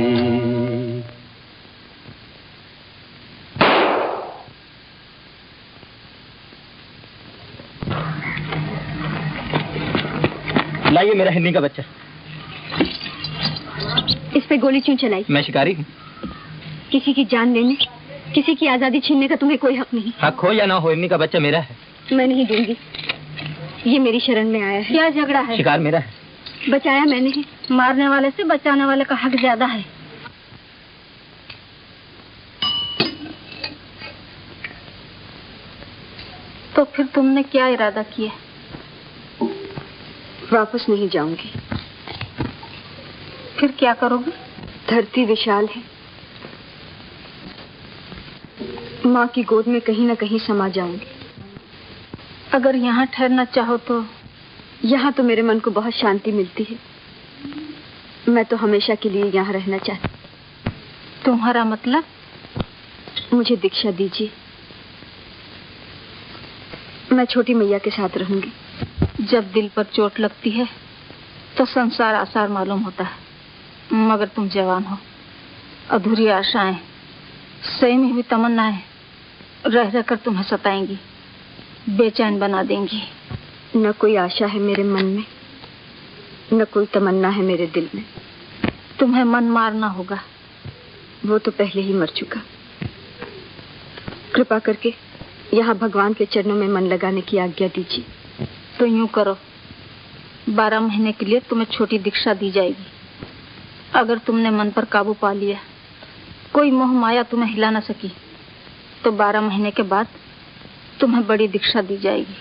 लाइए मेरा हिरनी का बच्चा। इस पे गोली क्यों चलाई? मैं शिकारी हूँ। किसी की जान लेने, किसी की आजादी छीनने का तुम्हें कोई हक नहीं। हक हो या ना हो, हिरनी का बच्चा मेरा है। मैं नहीं दूंगी, ये मेरी शरण में आया है। क्या झगड़ा है? शिकार मेरा है। बचाया मैंने ही। मारने वाले से बचाने वाले का हक ज्यादा है। तो फिर तुमने क्या इरादा किया? वापस नहीं जाऊंगी। फिर क्या करोगे? धरती विशाल है, माँ की गोद में कहीं न कहीं समा जाऊंगी। अगर यहाँ ठहरना चाहो तो? यहाँ तो मेरे मन को बहुत शांति मिलती है। मैं तो हमेशा के लिए यहाँ रहना चाहती। तुम्हारा मतलब? मुझे दीक्षा दीजिए, मैं छोटी मैया के साथ रहूंगी। जब दिल पर चोट लगती है तो संसार आसार मालूम होता है, मगर तुम जवान हो। अधूरी आशाएं, सही हुई तमन्नाएं रह रहकर तुम्हें सताएंगी, बेचैन बना देंगी। न कोई आशा है मेरे मन में, न कोई तमन्ना है मेरे दिल में। तुम्हें मन मारना होगा। वो तो पहले ही मर चुका। कृपा करके यहाँ भगवान के चरणों में मन लगाने की आज्ञा दीजिए। तो यूं करो, 12 महीने के लिए तुम्हें छोटी दीक्षा दी जाएगी। अगर तुमने मन पर काबू पा लिया, कोई मोह माया तुम्हें हिला न सकी, तो 12 महीने के बाद तुम्हें बड़ी दीक्षा दी जाएगी।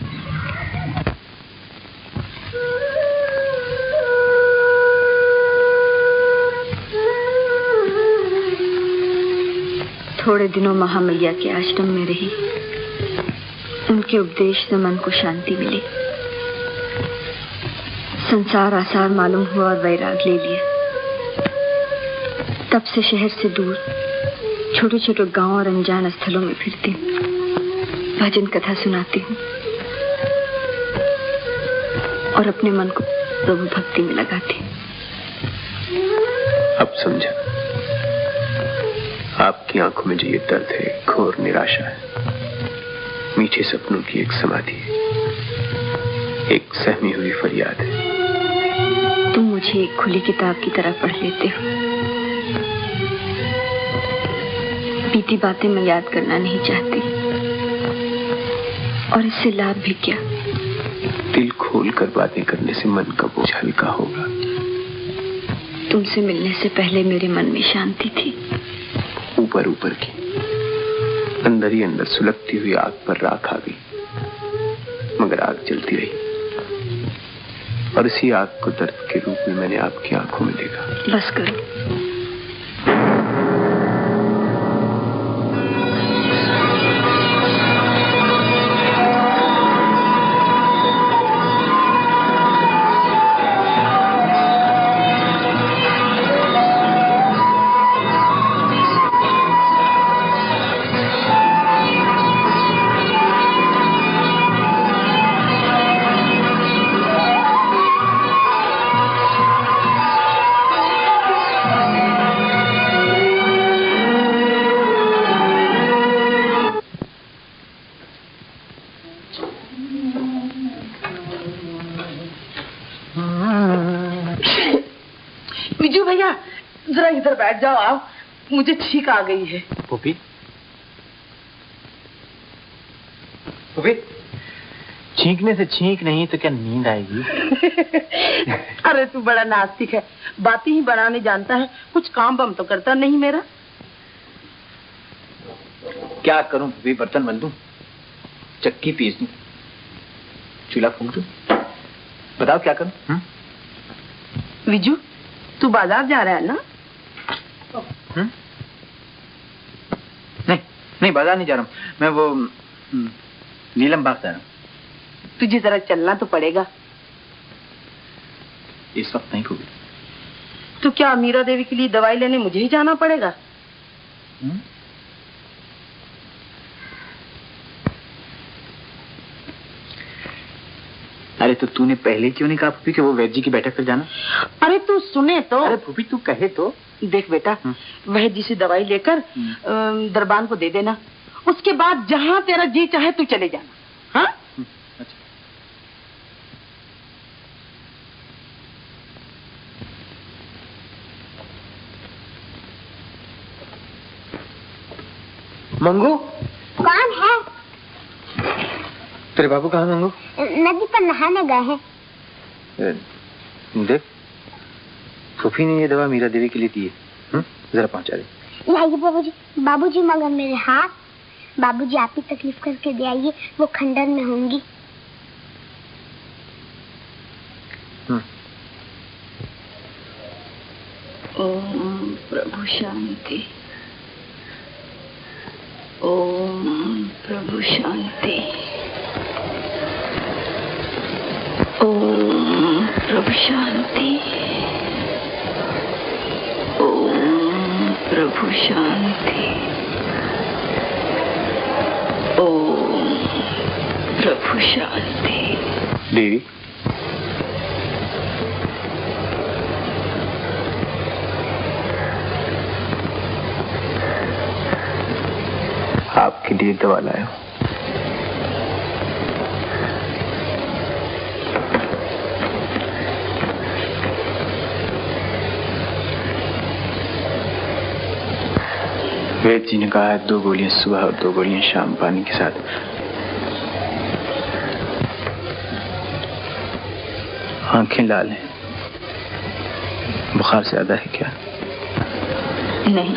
थोड़े दिनों महामैया के आश्रम में रही। उनके उपदेश से मन को शांति मिली। संसार आसार मालूम हुआ और वैराग ले लिया। तब से शहर से दूर छोटे छोटे गांव और अनजान स्थलों में फिरती हूँ, भजन कथा सुनाती हूँ और अपने मन को प्रभु भक्ति में लगाती हूँ। अब समझा, आपकी आंखों में जो ये दर्द है, घोर निराशा है, मीठे सपनों की एक समाधि है, एक सहमी हुई फरियाद है। तुम मुझे एक खुली किताब की तरह पढ़ लेते हो। बीती बातें मैं याद करना नहीं चाहती, और इससे लाभ भी क्या। दिल खोलकर बातें करने से मन का बोझ हल्का होगा। तुमसे मिलने से पहले मेरे मन में शांति थी। ऊपर ऊपर की, अंदर ही अंदर सुलगती हुई आग पर राख आ गई, मगर आग जलती रही, और इसी आग को दर्द के रूप में मैंने आपकी आंखों में देखा। बस करो। इधर बैठ जाओ आप, मुझे छींक आ गई है। पुपी, पुपी, छींकने से छींक नहीं तो क्या नींद आएगी? अरे तू बड़ा नास्तिक है, बातें ही बनाने जानता है, कुछ काम बम तो करता नहीं मेरा। क्या करूं पुपी? बर्तन बन दूं, चक्की पीस दूं, चूल्हा फूंक दूं, बताओ क्या करूं? विजू, तू बाजार जा रहा है ना? नहीं नहीं, बाजार नहीं जा रहा हूँ मैं, वो नीलम बाग जा रहा हूँ। तुझे जरा चलना तो पड़ेगा। इस वक्त नहीं फूफी। तो क्या मीरा देवी के लिए दवाई लेने मुझे ही जाना पड़ेगा? अरे तो तूने पहले क्यों नहीं कहा फूफी कि वो वैद्य जी की बैठक पर जाना? अरे तू सुने तो। अरे फूफी तू कहे तो। देख बेटा, वैद्य जी से दवाई लेकर दरबान को दे देना। उसके बाद जहाँ तेरा जी चाहे तू चले जाना। हाँ? अच्छा। मंगू, कौन है? तेरे बाबू कहाँ मंगू? नदी पर नहाने गए हैं। देख, फूफी ने ये दवा मीरा देवी के लिए दी है, जरा पहुंचा दे। लाइए बाबूजी। बाबूजी मगर मेरे हाथ। बाबूजी आप ही तकलीफ करके दे आइए, वो खंडर में होंगी। ओम प्रभु शांति। ओम प्रभु शांति। ओम प्रभु शांति। ओम प्रभु शांति। ओम प्रभु शांति। देवी, आपके लिए दवा लाया हूं। वेद जी ने कहा है 2 गोलियां सुबह और 2 गोलियां शाम पानी के साथ। आंखें लाल हैं, बुखार ज्यादा है क्या? नहीं।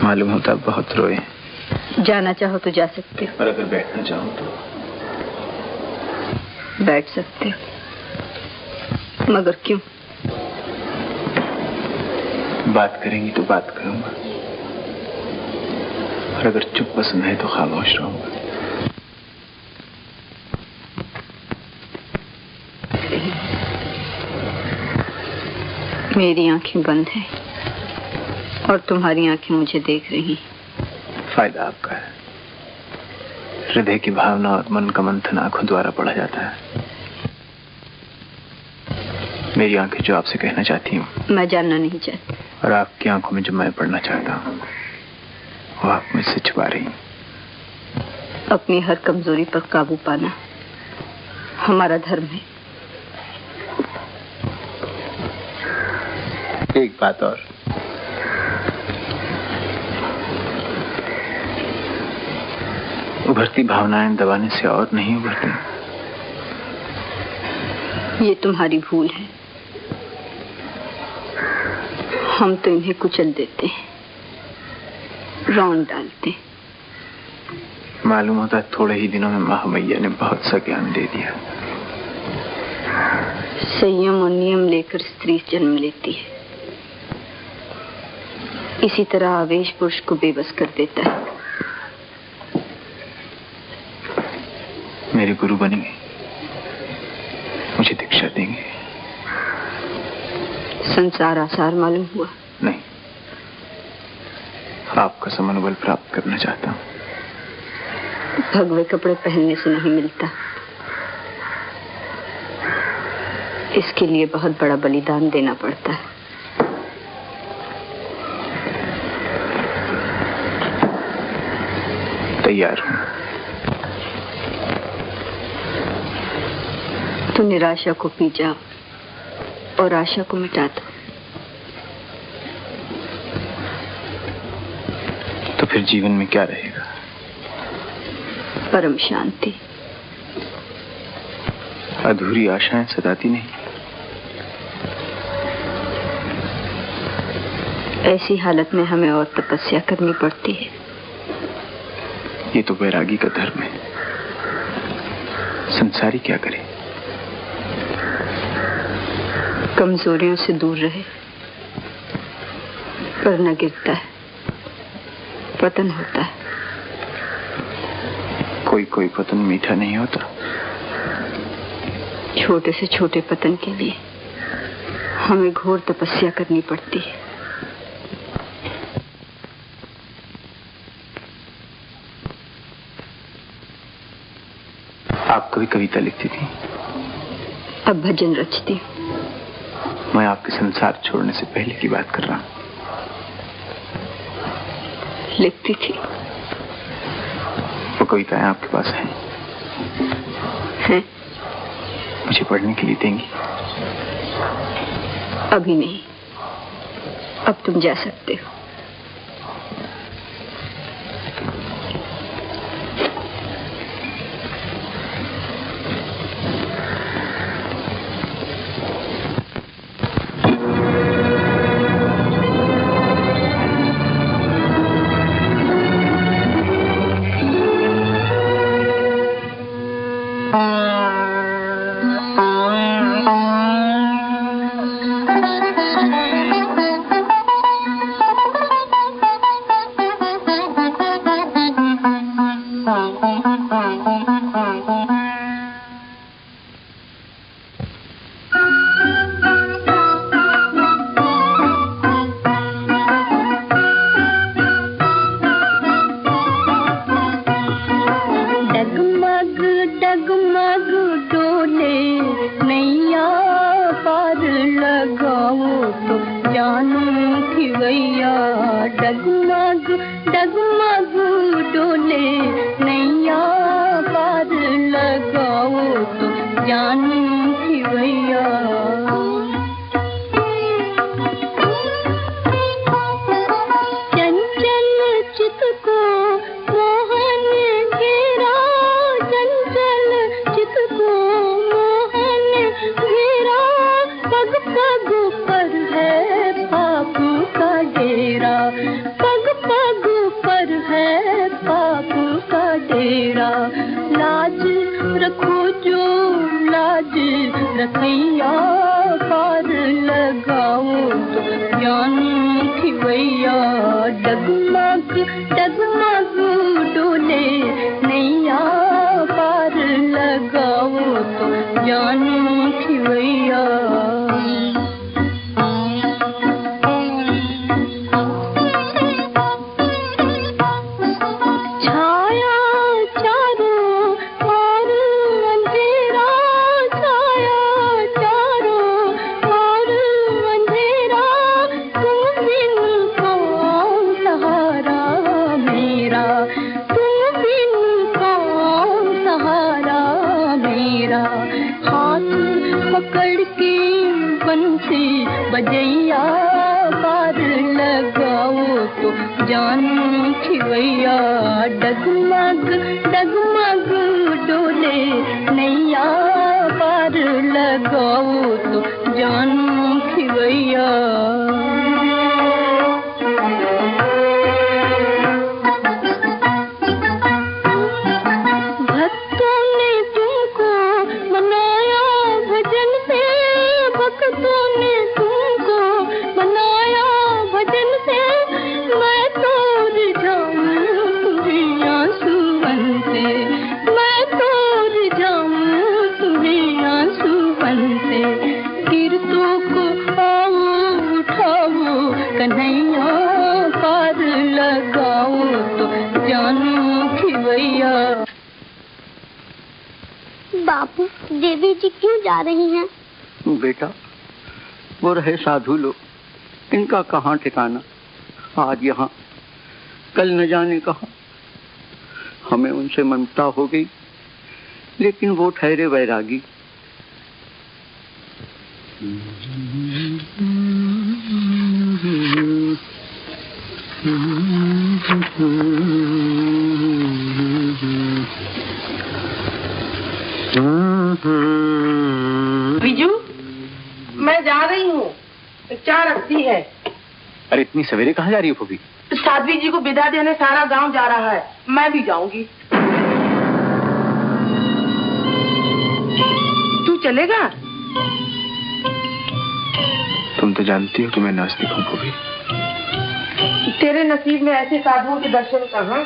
मालूम होता बहुत रोए। जाना चाहो तो जा सकते हो, और अगर बैठना चाहो तो बैठ सकते हो, मगर क्यों? बात करेंगी तो बात करूंगा, और अगर चुप पसंद है तो खामोश रहूंगा। मेरी आंखें बंद हैं और तुम्हारी आंखें मुझे देख रही। फायदा आपका है। हृदय की भावना और मन का मंथन आंखों द्वारा पढ़ा जाता है। मेरी आंखें जो आपसे कहना चाहती हूँ मैं जानना नहीं चाहती, और आपकी आंखों में जो मैं पढ़ना चाहता हूँ वो आप मुझसे छुपा रही। अपनी हर कमजोरी पर काबू पाना हमारा धर्म है। एक बात और, उभरती भावनाएं दबाने से और नहीं उभरती। ये तुम्हारी भूल है। हम तो इन्हें कुचल देते हैं, रौंद डालते हैं। मालूम होता है थोड़े ही दिनों में महामैया ने बहुत सा ज्ञान दे दिया। संयम और नियम लेकर स्त्री जन्म लेती है। इसी तरह आवेश पुरुष को बेबस कर देता है। मेरे गुरु बनेंगे, मुझे दीक्षा देंगे। संसार आसार मालूम हुआ? नहीं, आपका समनबल प्राप्त करना चाहता हूँ। भगवे कपड़े पहनने से नहीं मिलता, इसके लिए बहुत बड़ा बलिदान देना पड़ता है। तैयार हूँ। तो निराशा को पी जाओ और आशा को मिटा दो। तो फिर जीवन में क्या रहेगा? परम शांति। अधूरी आशाएं सताती नहीं। ऐसी हालत में हमें और तपस्या करनी पड़ती है। ये तो वैरागी का धर्म है। संसारी क्या करे? कमजोरियों से दूर रहे, पर न गिरता है, पतन होता है। कोई कोई पतन मीठा नहीं होता। छोटे से छोटे पतन के लिए हमें घोर तपस्या करनी पड़ती है। आप कभी कविता लिखती थी? अब भजन रचती हूँ। मैं आपके संसार छोड़ने से पहले की बात कर रहा हूँ। लिखती थी। वो कविताएं आपके पास हैं? मुझे पढ़ने के लिए देंगी? अभी नहीं, अब तुम जा सकते हो। बापू, देवी जी क्यों जा रही हैं? बेटा, वो रहे साधु लोग, इनका कहाँ ठिकाना। आज यहाँ, कल न जाने कहाँ। हमें उनसे ममता हो गई, लेकिन वो ठहरे वैरागी। बीजू, मैं जा रही हूँ, चाय रखती है। अरे इतनी सवेरे कहाँ जा रही हो भाभी? साध्वी जी को विदा देने सारा गांव जा रहा है, मैं भी जाऊंगी। तू चलेगा? तुम तो जानती हो कि मैं नास्तिक हूँ भाभी। तेरे नसीब में ऐसे साधुओं के दर्शन कहाँ?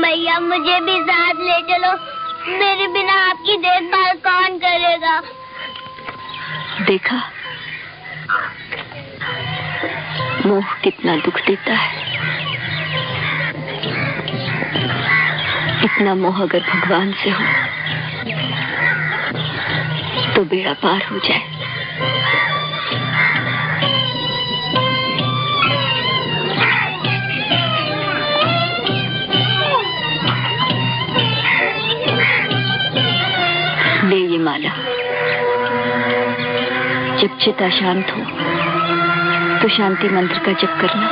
भैया मुझे भी साथ ले चलो, मेरे बिना आपकी देखभाल कौन करेगा? देखा मोह कितना दुख देता है। इतना मोह अगर भगवान से हो तो बेड़ा पार हो जाए। ले ये माला, जब चिता शांत हो तो शांति मंत्र का जप करना।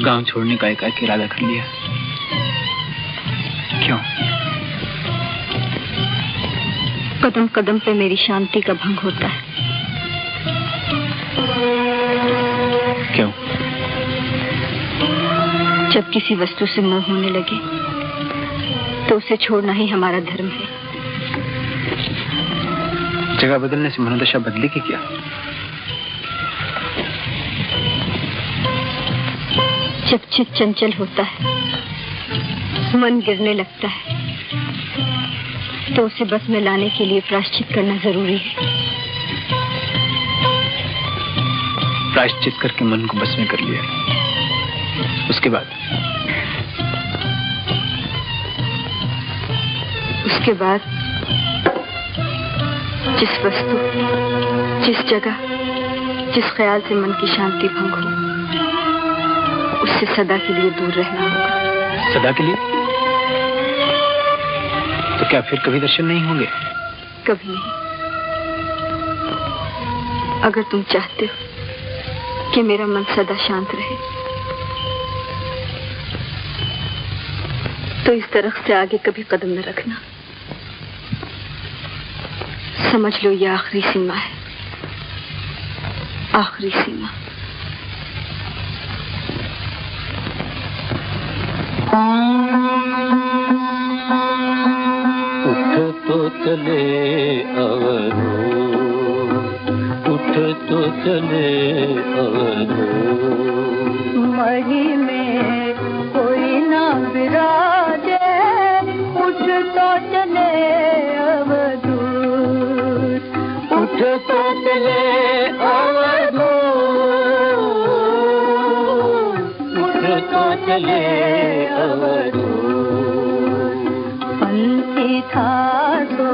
गांव छोड़ने का एकाएक इरादा कर लिया। क्यों? कदम कदम पे मेरी शांति का भंग होता है। क्यों? जब किसी वस्तु से मोह होने लगे तो उसे छोड़ना ही हमारा धर्म है। जगह बदलने से मनोदशा बदलेगी क्या? जब चित चंचल होता है, मन गिरने लगता है, तो उसे बस में लाने के लिए प्रायश्चित करना जरूरी है। प्रायश्चित करके मन को बस में कर लिया, उसके बाद जिस वस्तु, जिस जगह, जिस ख्याल से मन की शांति भंग हो, उससे सदा के लिए दूर रहना होगा। सदा के लिए? तो क्या फिर कभी दर्शन नहीं होंगे? कभी नहीं। अगर तुम चाहते हो कि मेरा मन सदा शांत रहे तो इस दरख्त से आगे कभी कदम न रखना। समझ लो ये आखिरी सीमा है, आखिरी सीमा। उठ तो चले अवधूत, उठ तो चले अवधूत। मही में कोई ना विराजे, उठ तो चले अवधूत, उठ तो चले अवधूत, उठ तो चले अवधूत। पंथी था सो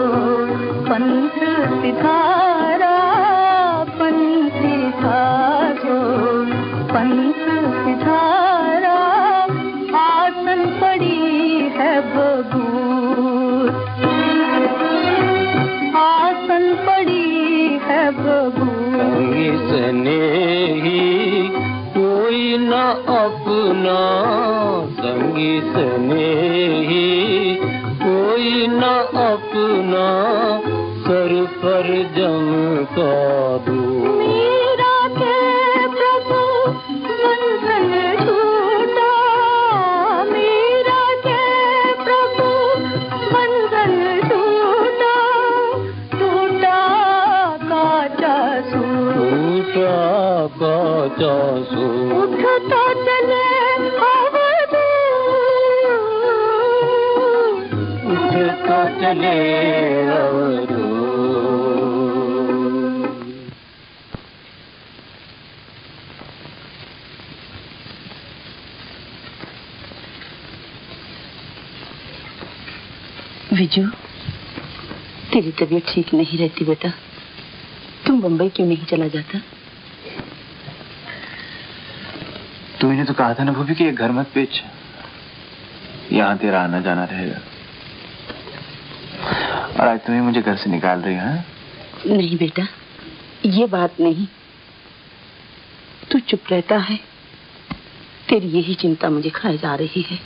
पंथ सिधारा, पंथी था सो पंथ सिधारा। आसन पड़ी है बबूत, आसन पड़ी है बबूत। संगी स्नेही कोई न अपना, संगी स्नेही कोई न न अपना सर पर जम का दो। मीरा के प्रभु बंधन छूटा, मीरा के प्रभु बंधन छूटा, टूटा काचा सूट, टूटा काचा सूट। उठता चले उठता चले अवधूत। विजू, तेरी तबीयत ठीक नहीं रहती बेटा, तुम बम्बई क्यों नहीं चला जाता? तुमने तो कहा था ना भूपी कि ये घर मत बेच, यहाँ तेरा आना जाना रहेगा। और आज तुम्हें मुझे घर से निकाल रही है? नहीं बेटा, ये बात नहीं। तू चुप रहता है, तेरी यही चिंता मुझे खाए जा रही है।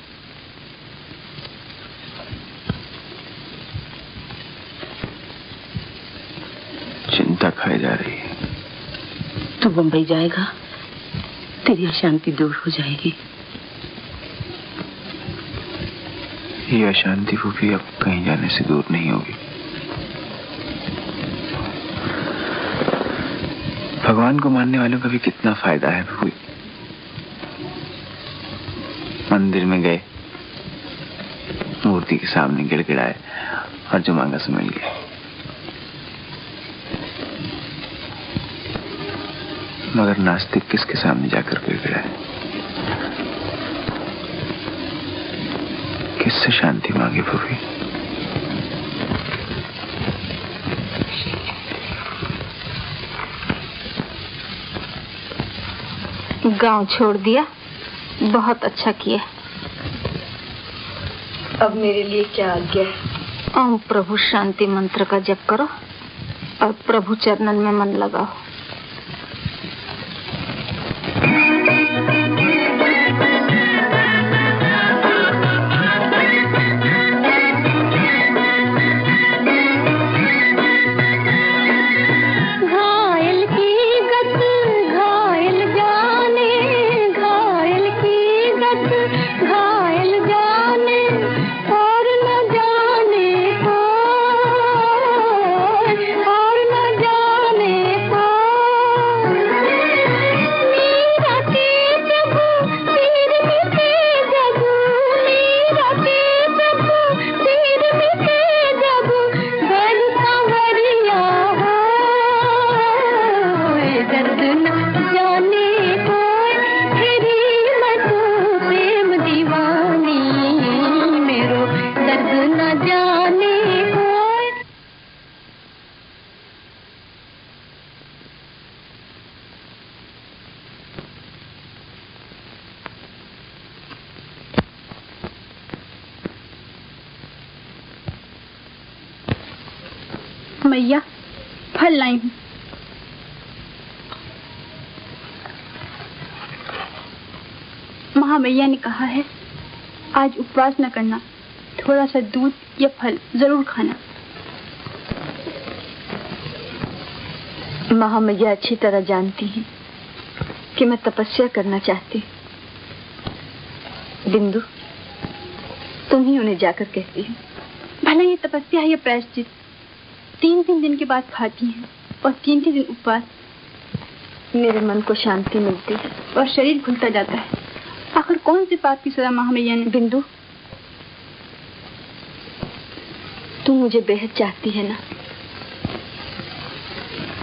चिंता खाए जा रही है? तू बम्बई जाएगा, तेरी अशांति दूर हो जाएगी। ये अशांति भूपी अब कहीं जाने से दूर नहीं होगी। भगवान को मानने वालों का भी कितना फायदा है भूपी। मंदिर में गए, मूर्ति के सामने गिड़गिड़ाए और जो मांगा सो मिल गया। मगर नास्तिक किसके सामने जाकर गिड़गिड़ाए? किससे शांति मांगे भूपी? गांव छोड़ दिया, बहुत अच्छा किया। अब मेरे लिए क्या आज्ञा है? ओम प्रभु शांति मंत्र का जप करो और प्रभु चरणन में मन लगाओ। मैया, फल लाई हूँ। महामैया ने कहा है आज उपवास न करना, थोड़ा सा दूध या फल जरूर खाना। महामैया अच्छी तरह जानती हैं कि मैं तपस्या करना चाहती। बिंदु, तुम ही उन्हें जाकर कहती हो। भला ये तपस्या है या प्रायश्चित? 3-3 दिन के बाद खाती हैं और 3 दिन उपवास। मेरे मन को शांति मिलती है और शरीर खुलता जाता है। आखिर कौन सी पाप की सजा महामैया ने? बिंदु, तू मुझे बेहद चाहती है ना?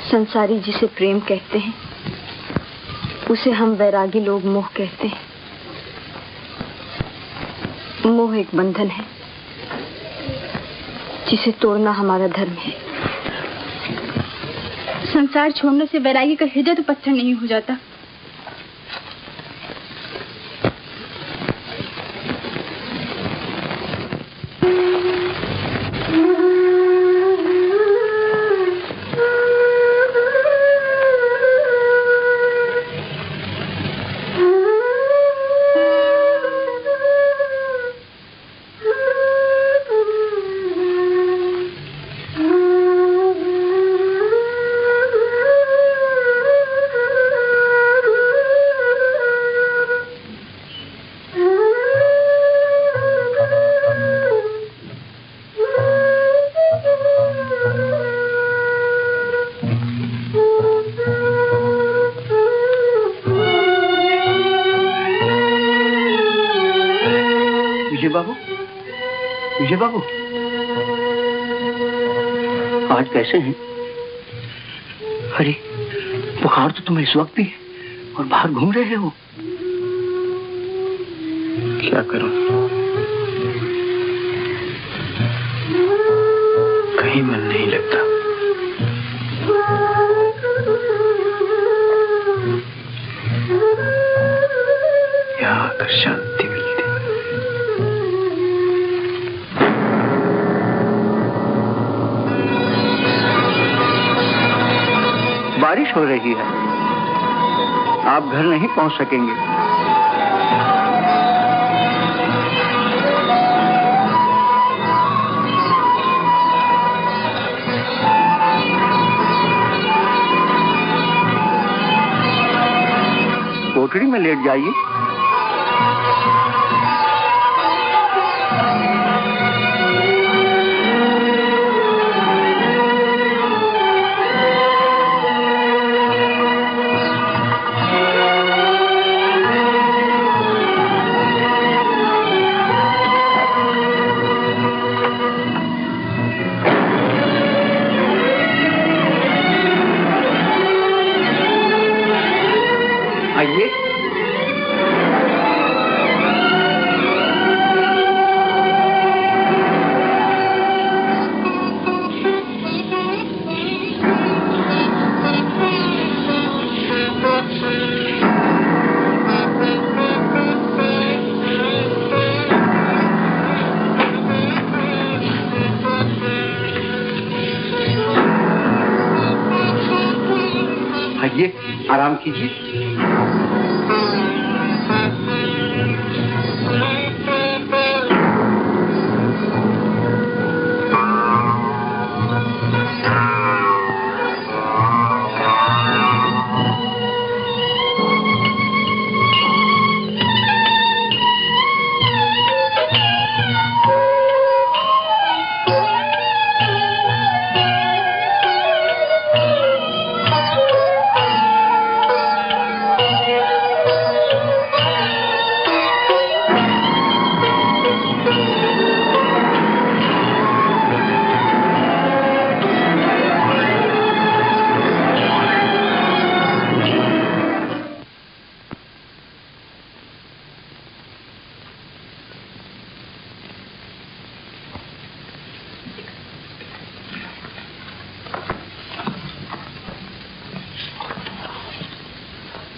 संसारी जिसे प्रेम कहते हैं उसे हम वैरागी लोग मोह कहते हैं। मोह एक बंधन है जिसे तोड़ना हमारा धर्म है। संसार छोड़ने से वैरागी का हृदय तो पत्थर नहीं हो जाता। विजय बाबू, आज कैसे हैं? अरे बुखार तो तुम्हें इस वक्त भी है और बाहर घूम रहे हो। क्या करूं, कहीं मन नहीं लगता। यहाँ आकर शांति मिलती। बारिश हो रही है, आप घर नहीं पहुंच सकेंगे। कोठरी में लेट जाइए। आइए। आइए, आराम कीजिए।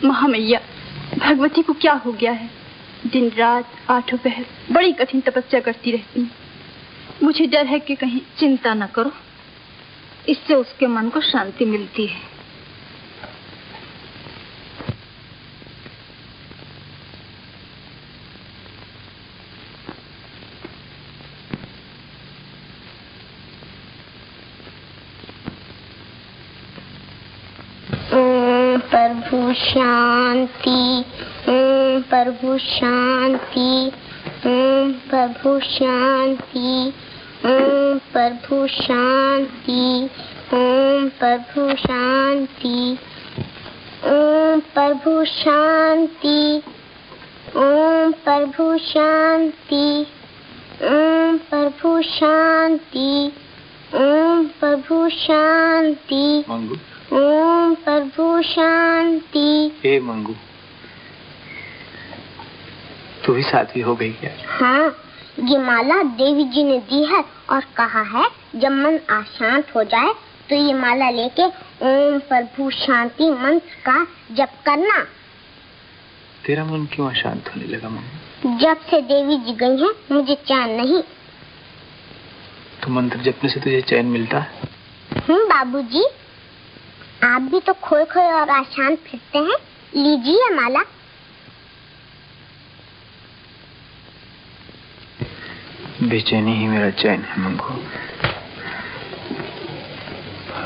महामैया, भगवती को क्या हो गया है? दिन रात आठों पहर बड़ी कठिन तपस्या करती रहती हैं। मुझे डर है कि कहीं। चिंता न करो, इससे उसके मन को शांति मिलती है। प्रभु शांति, ओम प्रभु शांति, ओम प्रभु शांति, ओम प्रभु शांति, ओम प्रभु शांति, ओम प्रभु शांति, ओम प्रभु शांति, ओम प्रभु शांति, ओम प्रभु शांति, ओम प्रभु शांति। हे मंगू, तू भी साध्वी हो गई क्या? हाँ, ये माला देवी जी ने दी है और कहा है जब मन अशांत हो जाए तो ये माला लेके ओम प्रभु शांति मंत्र का जप करना। तेरा मन क्यों अशांत होने लगा मंगू? जब से देवी जी गई हैं मुझे चैन नहीं। तो मंत्र जपने से तुझे चैन मिलता है? बाबूजी, आप भी तो खोए खोए और अशांत फिरते हैं। लीजिए माला। बेचैनी ही मेरा चैन है मंगू।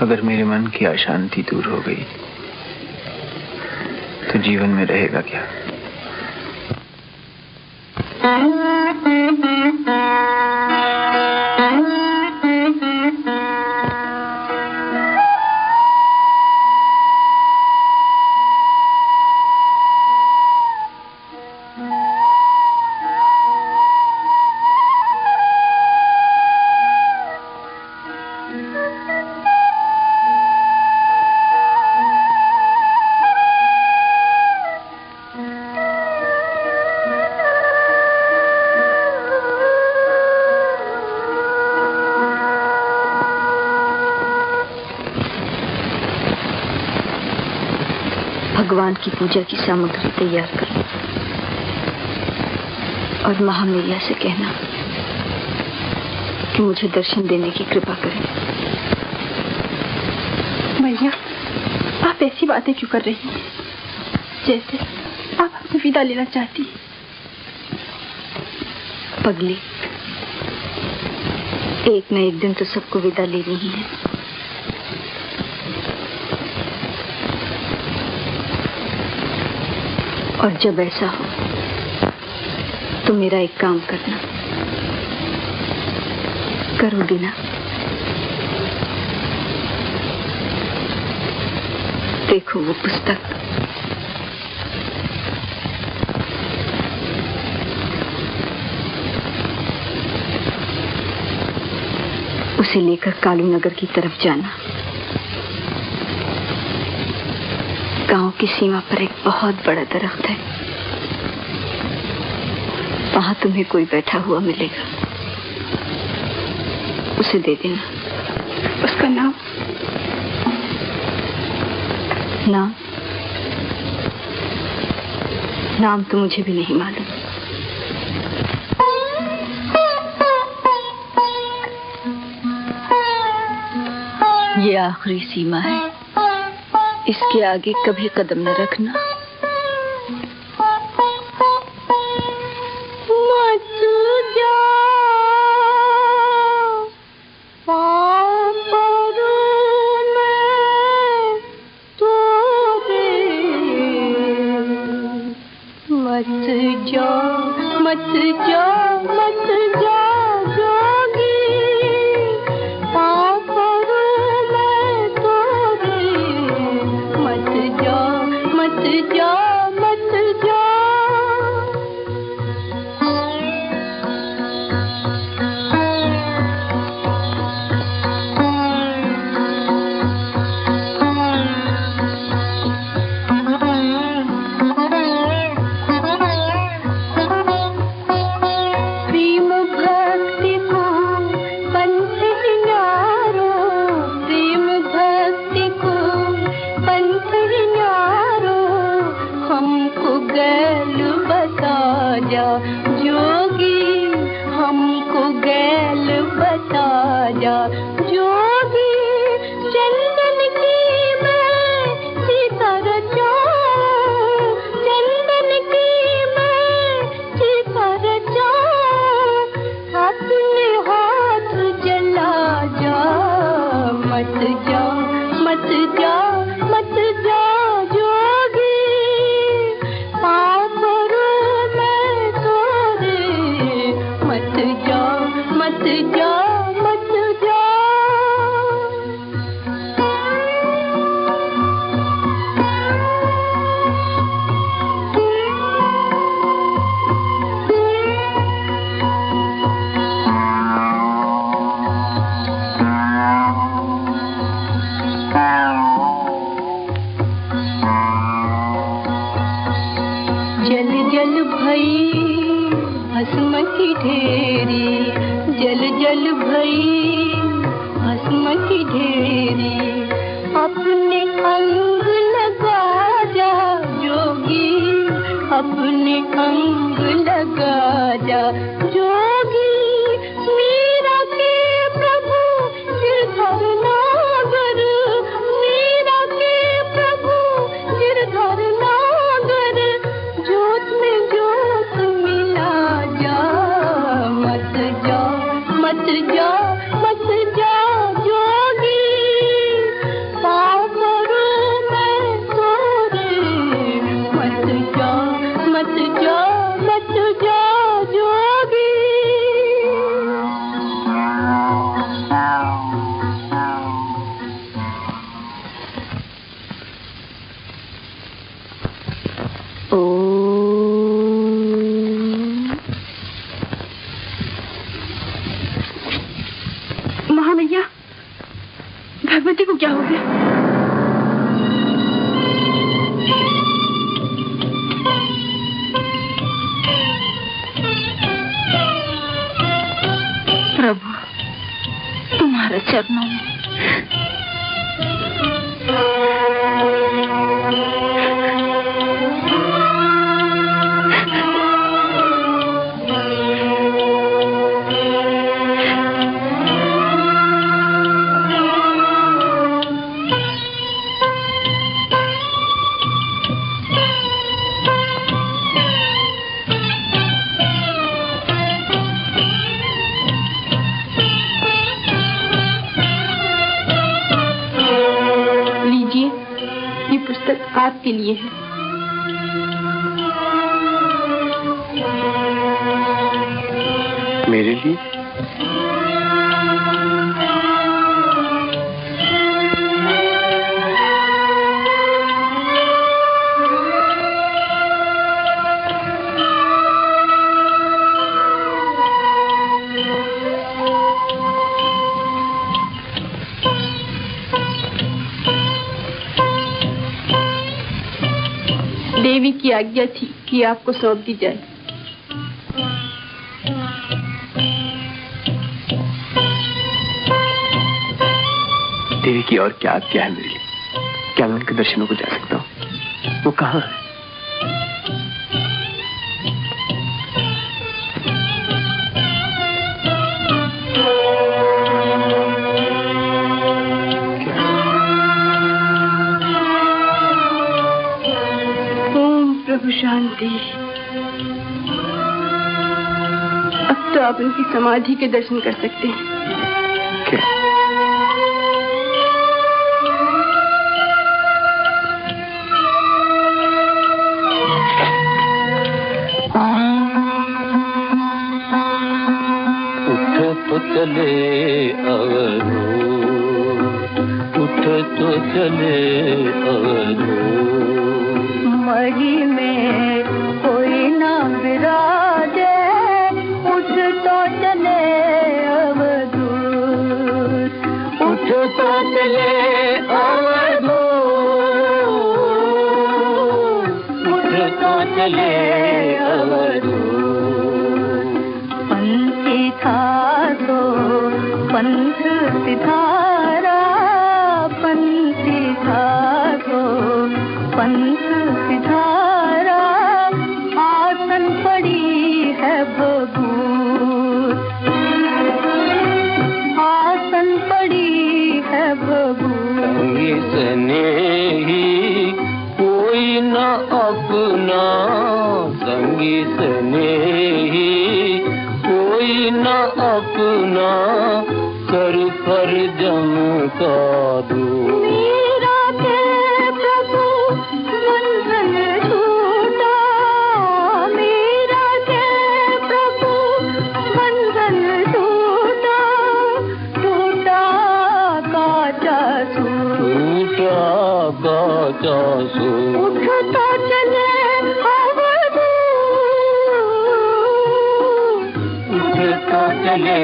अगर मेरे मन की अशांति दूर हो गई तो जीवन में रहेगा क्या? भगवान की पूजा की सामग्री तैयार करो और महामैया से कहना कि मुझे दर्शन देने की कृपा करें। मैया, आप ऐसी बातें क्यों कर रही हैं? जैसे आप हमसे विदा लेना चाहती। पगली, एक न एक दिन तो सबको विदा लेनी ही है। और जब ऐसा हो तो मेरा एक काम करना, करोगी ना? देखो वो पुस्तक, उसे लेकर कालू नगर की तरफ जाना। गांव की सीमा पर एक बहुत बड़ा दरख्त है, वहां तुम्हें कोई बैठा हुआ मिलेगा, उसे दे देना। उसका नाम? नाम तो मुझे भी नहीं मालूम। ये आखिरी सीमा है, इसके आगे कभी कदम न रखना। भगवती को क्या हो गया? प्रभु, तुम्हारे चरणों में। आपके लिए है। मेरे लिए? देवी की आज्ञा थी कि आपको सौंप दी जाए। देवी की और क्या आज्ञा है मेरे लिए? क्या मैं उनके दर्शनों को जा सकता हूँ? वो कहाँ है? शांति। अब तो आप उनकी समाधि के दर्शन कर सकते हैं। क्या? उठ तो चले उठ तो चले मही में कोई ना विराजे, उठ तो चले अवधूत, उठ तो चले अवधूत, उठ तो चले अवधूत। पंथी था तो पंथ सिधारा, पंथी था तो पंथ सिधारा, आसन पड़ी है बबूत, आसन पड़ी है बबूत। स्नेही कोई न अपना, संगी स्नेही कोई न अपना, कर पर जम का दो। उठ तो चले अवधूत, उठ तो चले